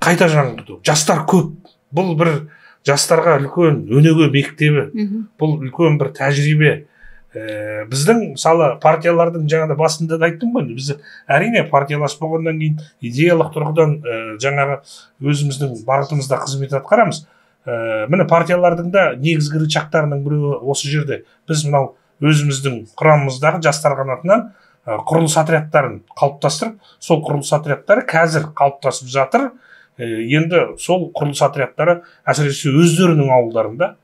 қайта жаңғырту. Жастар көп. Бұл бір жастарға үлкен өнеге мектебі. Бұл үлкен бір тәжірибе. Біздің мысалы партиялардың жаңада басында да айттым ғой, біз әрине партиялас болғаннан кейін идеялық тұрғыдан жаңағы өзіміздің бағытымызда қызмет атқарамыз. Міне партиялардың да негізгі рычагтарының біреуі осы жерде. Біз мынау өзіміздің құрамымыздағы жастар қанатынан құрылыс отрядтарын қалыптастырып, сол құрылыс отрядтары қазір қалыптасып жатыр. Енді сол құрылыс отрядтары әсіресе өздерінің ауылдарында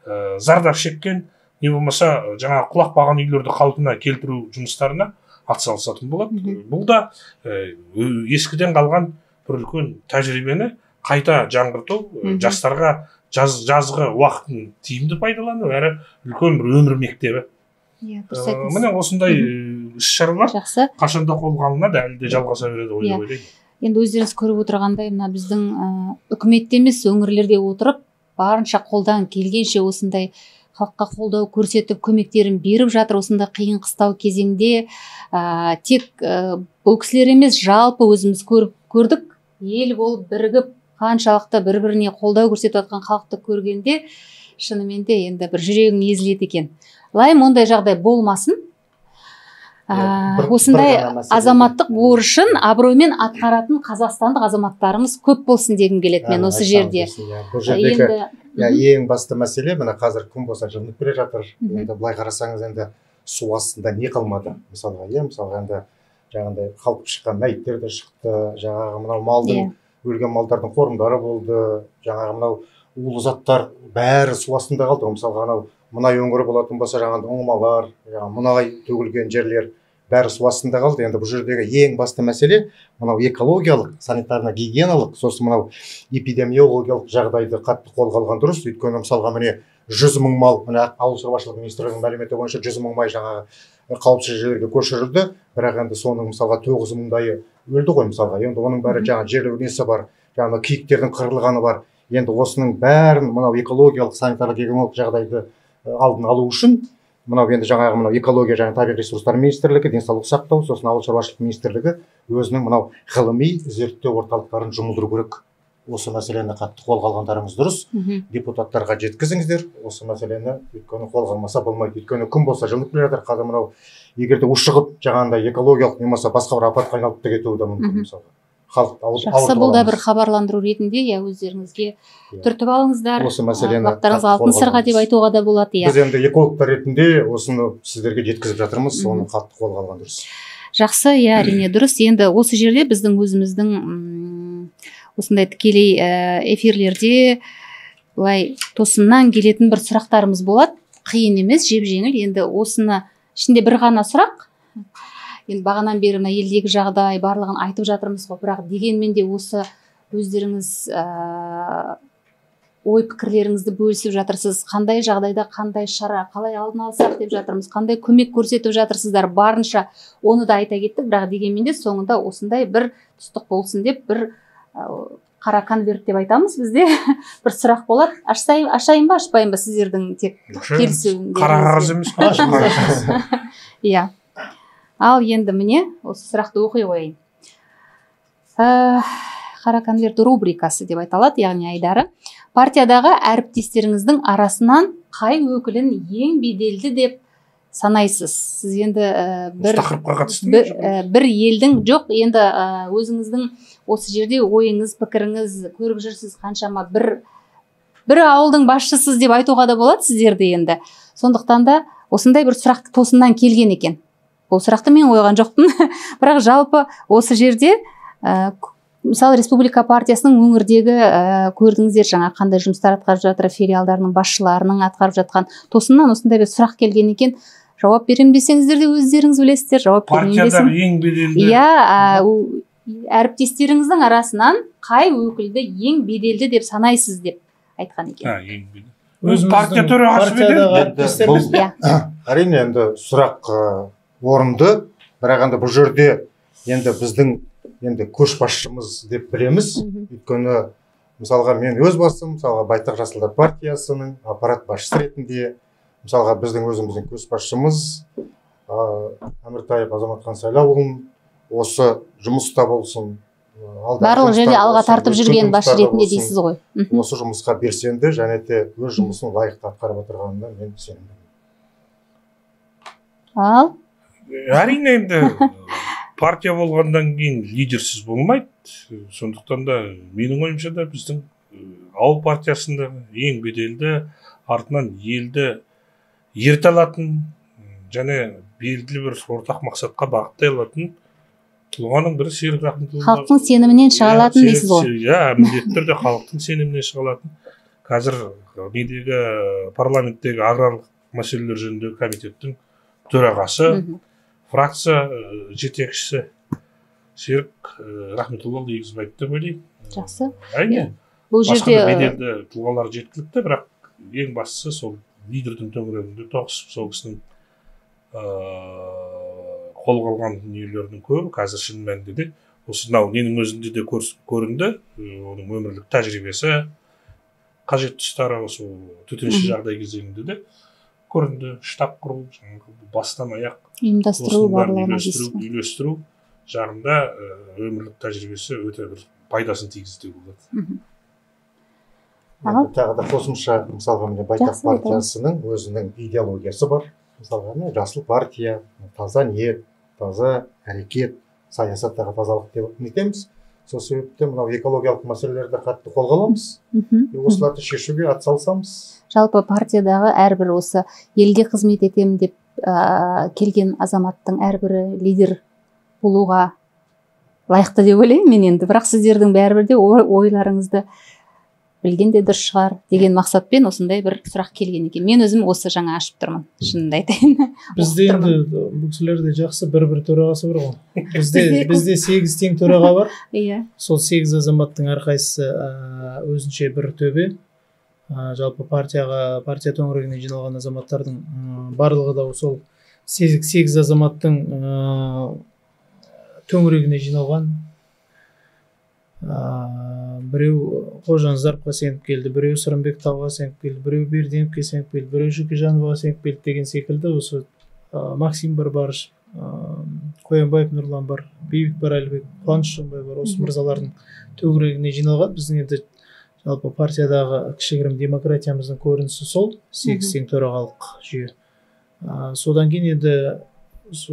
зардап шеккен не болмаса жаңағы құлап қалған үйлерді қалпына келтіру жұмыстарына атсалысатын болады. Бұл да ескіден қалған бір үлкен тәжірибені қайта жаңғырту, жастарға жазғы уақытын тиімді пайдалану, әрі үлкен бір өмір мектебі. Міне осындай іс-шаралар қашанда қолға алынады, әлі де жалғаса береді ғой деп ойлаймын. Енді өздеріңіз көріп отырғандай, мына біздің үкіметте емес, өңірлерде отырып, барынша қолдан келгенше осындай халыққа қолдау көрсетіп, көмектерін беріп жатыр. Осындай қиын қыстау кезеңде тек бұл кісілер емес, жалпы өзіміз көрдік, ел болып бірігіп, қаншалықты бір-біріне қолдау көрсетіп жатқан халықты көргенде, шынымен де енді бір жүрегің езіледі екен. Лайым ондай жағдай болмасын. Осындай азаматтық борышын абыроймен атқаратын қазақстандық азаматтарымыз көп болсын дегім келеді мен осы жерде. Бұл жердегі ең басты мәселе, мына қазір күн болса жылынып келе жатыр. Енді былай қарасаңыз, енді су астында не қалмады? Мысалға енді жаңағындай қалқып шыққан мәйіттер де шықты, жаңағы мынау малдың өлген малдардың қорымдары болды, жаңағы мынау улы заттар бәрі су астында қалды. Мысалға анау мұнай өңірі болатын болса, жаңағы ұңғымалар, мұнай төгілген жерлер бәрі су астында қалды. Енді бұл жердегі ең басты мәселе мынау экологиялық, санитарно гигиеналық, сосын мынау эпидемиологиялық жағдайды қатты қолға алған дұрыс. Өйткені мысалға міне 100 мың мал, міне ауыл шаруашылығы министрлігінің мәліметі бойынша 100 мың май жаңағы қауіпсіз жерлерге көшірілді, бірақ енді соның мысалға 9 мыңдайы өлді ғой мысалға. Енді оның бәрі жаңағы жер несі бар, жаңағы киіктердің қырылғаны бар. Енді осының бәрін мынау экологиялық, санитарлық гигиеналық жағдайды алдын алу үшін мынау енді жаңағы мынау экология және табиғи ресурстар министрлігі, денсаулық сақтау, сосын ауыл шаруашылық министрлігі өзінің мынау ғылыми зерттеу орталықтарын жұмылдыру керек. Осы мәселені қатты қолға алғандарыңыз дұрыс. Депутаттарға жеткізіңіздер осы мәселені, өйткені қолға алмаса болмайды. Өйткені күн болса жылынып келе жатыр. Қазір мынау егерде ушығып жаңағындай экологиялық немесе басқа бір апатқа айналып та кетуі де мүмкін мысалға. Жақсы, бұл да бір хабарландыру ретінде, өзлеріңізге түртіп алыңыздар. Осы мәселені құлақтарыңызға алтын сырға деп айтуға да болады. Біз енді экологтар ретінде осыны сіздерге жеткізіп жатырмыз, оны қатты қолға алған дұрыс. Жақсы, әрине дұрыс. Енді осы жерде біздің өзіміздің осындай тікелей эфирлерде былай тосыннан келетін бір сұрақтарымыз болады. Қиын емес, жеп-жеңіл. Енді осыны ішінде бір ғана сұрақ. Енді бағанан бері мына елдегі жағдай барлығын айтып жатырмыз ғой, бірақ дегенмен де осы өздеріңіз ой пікірлеріңізді бөлісіп жатырсыз. Қандай жағдайда қандай шара, қалай алдын алсақ деп жатырмыз, қандай көмек көрсетіп жатырсыздар, барынша оны да айта кеттік, бірақ дегенмен де соңында осындай бір тұстық болсын деп бір қара конверт деп айтамыз бізде бір сұрақ болады. Ашайын ба, ашпайын ба, сіздердің тек келісуіңдеріңізде. Қара қағаз емес. Иә. Ал енді міне осы сұрақты оқи қояйын. Қара конверт рубрикасы деп айталады, яғни Айдары. Партиядағы әріптестеріңіздің арасынан қай өкілін ең беделді деп санайсыз? Сіз енді бір елдің жоқ, енді өзіңіздің осы жерде ойыңыз, пікіріңіз көріп жүрсіз, қаншама бір ауылдың басшысыз деп айтуға да болады сіздерді енді. Сондықтан да осындай бір сұрақ тосыннан келген екен. Бұл сұрақты мен қойған жоқпын, бірақ жалпы осы жерде мысалы Республика партиясының өңірдегі көрдіңіздер жаңа қандай жұмыстар атқарып жатыр, филиалдарының басшыларының атқарып жатқан, тосыннан осындай бір сұрақ келген екен. Жауап берем десеңіздер де өздеріңіз білесіздер, жауап бермеймін десем. Партиядағы ең беделді. Иә, әріптестеріңіздің арасынан қай өкілді ең беделді деп санайсыз деп айтқан екен. Ең беделді. Партия төрағасы беделді. Әрине енді сұрақ орынды, бірақ енді бұл жерде енді біздің енді көшбасшымыз деп білеміз. Өйткені мысалға мен өз басым, мысалға Байтақ Жасылдар партиясының аппарат басшысы ретінде, мысалға біздің өзіміздің көшбасшымыз Әміртаев Азаматхан Сайлауұлын осы жұмыста болсын, барлық жерде алға тартып жүрген басшы ретінде дейсіз ғой. Осы жұмысқа белсенді және де өз жұмысын лайықты атқарып отырғанына мен сенімдімін. Ал әрине енді партия болғаннан кейін лидерсіз болмайды. Сондықтан да менің ойымша да біздің ауыл партиясында ең беделді, артынан елді ерте алатын және белгілі бір ортақ мақсатқа бағыттай алатын тұлғаның бірі Серік Рахметұлы. Халықтың сенімінен шыға алатын дейсіз ғой. Иә, міндетті түрде халықтың сенімінен шыға алатын қазір недегі парламенттегі аграрлық мәселелер жөніндегі комитеттің төрағасы, фракция жетекшісі Серік Рахметоллаұлы Егізбаев деп ойлаймын. Жақсы. Әрине. Бұл Басқа жерде да беделді тұлғалар жеткілікті, бірақ ең бастысы сол лидердің төңірегінде тоғысып, сол кісінің қолға алған дүниелердің көбі қазір шын мәнінде де осы мынау ненің өзінде де көрінді, оның өмірлік тәжірибесі, қажет тұстары осы төтенше жағдай кезеңінде де көрінді. Штаб құру, бастан аяқ ұйымдастыру, барлығына үйлестіру жағында өмірлік тәжірибесі өте бір пайдасын тигізді болады. Тағы да қосымша, мысалға міне Байтақ партиясының өзінің идеологиясы бар. Мысалға міне жасыл партия, таза ниет, таза әрекет, саясаттағы тазалық деп нетеміз. Сол себептен мынау экологиялық мәселелерді қатты қолға аламыз. Осыларды шешуге атсалысамыз. Жалпы партиядағы әрбір осы елге қызмет етемін деп келген азаматтың әрбірі лидер болуға лайықты деп ойлаймын мен енді. Бірақ сіздердің бәрібір де ойларыңызды білгенде дұрыс шығар деген мақсатпен осындай бір сұрақ келген екен. Мен өзім осы жаңа ашып тұрмын, шынымды айтайын. Бізде енді бұл кісілерде жақсы бір төрағасы бар ғой. Бізде 8 тең төраға бар. Иә. Сол 8 азаматтың әрқайсысы өзінше бір төбе. Жалпы партия төңірегіне жиналған азаматтардың барлығы да сол 8 азаматтың төңірегіне жиналған. Біреу Қожан Зарпқа сеніп келді, біреу Сырымбек Талға сеніп келді, біреу Берденовке сеніп келді, біреу Жүкежановға сеніп келді деген секілді осы Максим Барбарыш, Қоянбаев Нұрлан бар, Бейбіт Баралбек, Қуаныш Шонбай бар, осы мырзалардың төңірегіне жиналған. Біздің енді жалпы партиядағы кішігірім демократиямыздың көрінісі сол 8 тең төрағалық жүйе. Содан кейін енді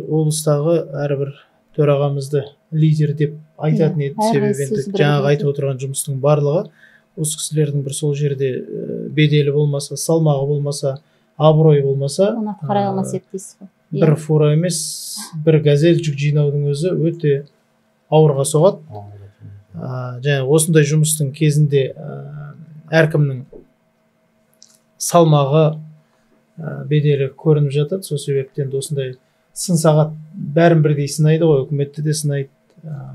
облыстағы әрбір төрағамызды лидер деп айтатын еді. Себебі енді жаңағы айтып отырған жұмыстың барлығы осы кісілердің бір сол жерде беделі болмаса, салмағы болмаса, абырой болмаса, оны атқара алмас еді дейсіз ғой. Бір фура емес, бір газель жүк жинаудың өзі өте ауырға соғады. Және осындай жұмыстың кезінде әркімнің салмағы, беделі көрініп жатады. Сол себептен осындай сын сағат бәрін бірдей сынайды ғой, үкіметті де сынайды,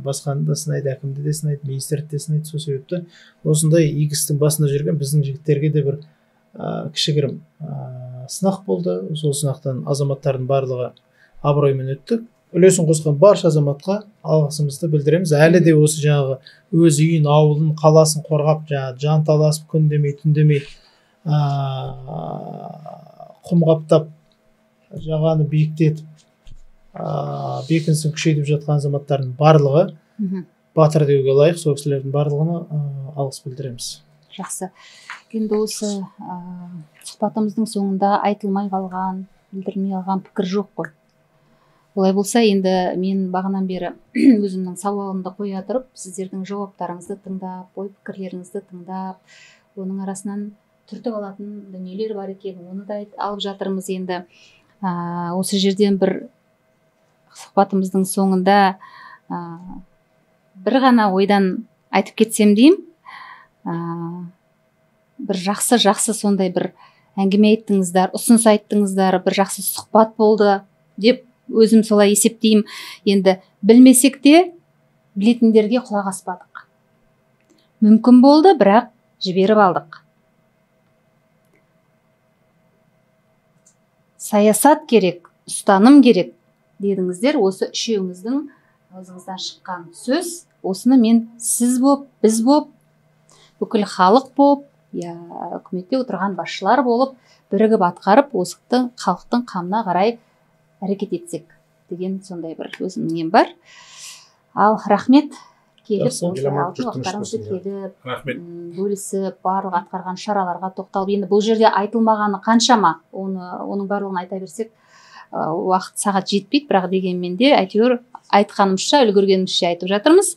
басқаны да сынайды, әкімді де сынайды, министрді де сынайды. Сол себепті осындай игі істің басында жүрген біздің жігіттерге де бір кішігірім сынақ болды. Сол сынақтан азаматтардың барлығы абыроймен өтті. Үлесін қосқан барша азаматқа алғысымызды білдіреміз. Әлі де осы жаңағы өз үйін, ауылын, қаласын қорғап, жан таласып, күн демей, түн демей құм қаптап, жағаны биіктетіп, бекінісін күшейтіп жатқан азаматтардың барлығы батыр деуге лайық. Сол кісілердің барлығына алғыс білдіреміз. Жақсы. Енді осы сұхбатымыздың соңында айтылмай қалған, білдірмей қалған пікір жоқ қой. Олай болса, енді мен бағанан бері өзімнің сауалымды қоя тұрып, сіздердің жауаптарыңызды тыңдап, ой пікірлеріңізді тыңдап, оның арасынан түртіп алатын дүниелер бар екен, оны да алып жатырмыз. Енді осы жерден бір сұхбатымыздың соңында бір ғана ойдан айтып кетсем деймін. Бір жақсы сондай бір әңгіме айттыңыздар, ұсыныс айттыңыздар, бір жақсы сұхбат болды деп өзім солай есептеймін. Енді білмесек те білетіндерге құлақ аспадық. Мүмкін болды, бірақ жіберіп алдық. Саясат керек, ұстаным керек дедіңіздер. Осы үшеуіңіздің аузыңыздан шыққан сөз. Осыны мен сіз боп, біз боп, бүкіл халық боп, үкіметте отырған басшылар болып бірігіп атқарып, осы халықтың қамына қарай әрекет етсек деген сондай бір өзімнің нем бар. Ал рахмет, келіп уақыттарыңызды келіп бөлісіп барлық атқарған шараларға тоқталып, енді бұл жерде айтылмағаны қаншама, оның барлығын айта берсек уақыт сағат жетпейді, бірақ дегенмен де әйтеуір айтқанымызша, үлгергенімізше айтып жатырмыз.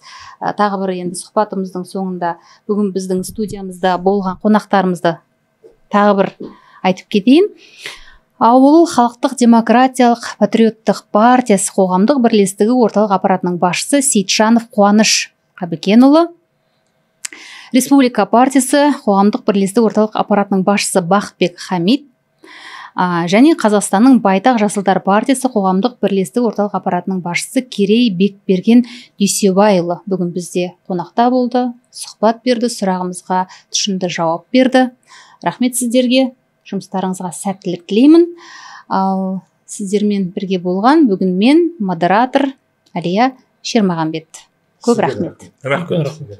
Тағы бір енді сұхбатымыздың соңында бүгін біздің студиямызда болған қонақтарымызды тағы бір айтып кетейін. Ауыл халықтық демократиялық патриоттық партиясы қоғамдық бірлестігі орталық аппаратының басшысы Сейітжанов Қуаныш Қабыкенұлы, Республика партиясы қоғамдық бірлестік орталық аппаратының басшысы Бақытбек Хамит және Қазақстанның Байтақ Жасылдар партиясы қоғамдық бірлестік орталық аппаратының басшысы Керей Бекберген Дүйсебайұлы бүгін бізде қонақта болды, сұхбат берді, сұрағымызға тұшымды жауап берді. Рахмет сіздерге, жұмыстарыңызға сәттілік тілеймін. Ал сіздермен бірге болған бүгін мен модератор Әлия Шермағанбет. Көп рахмет. Рахмет.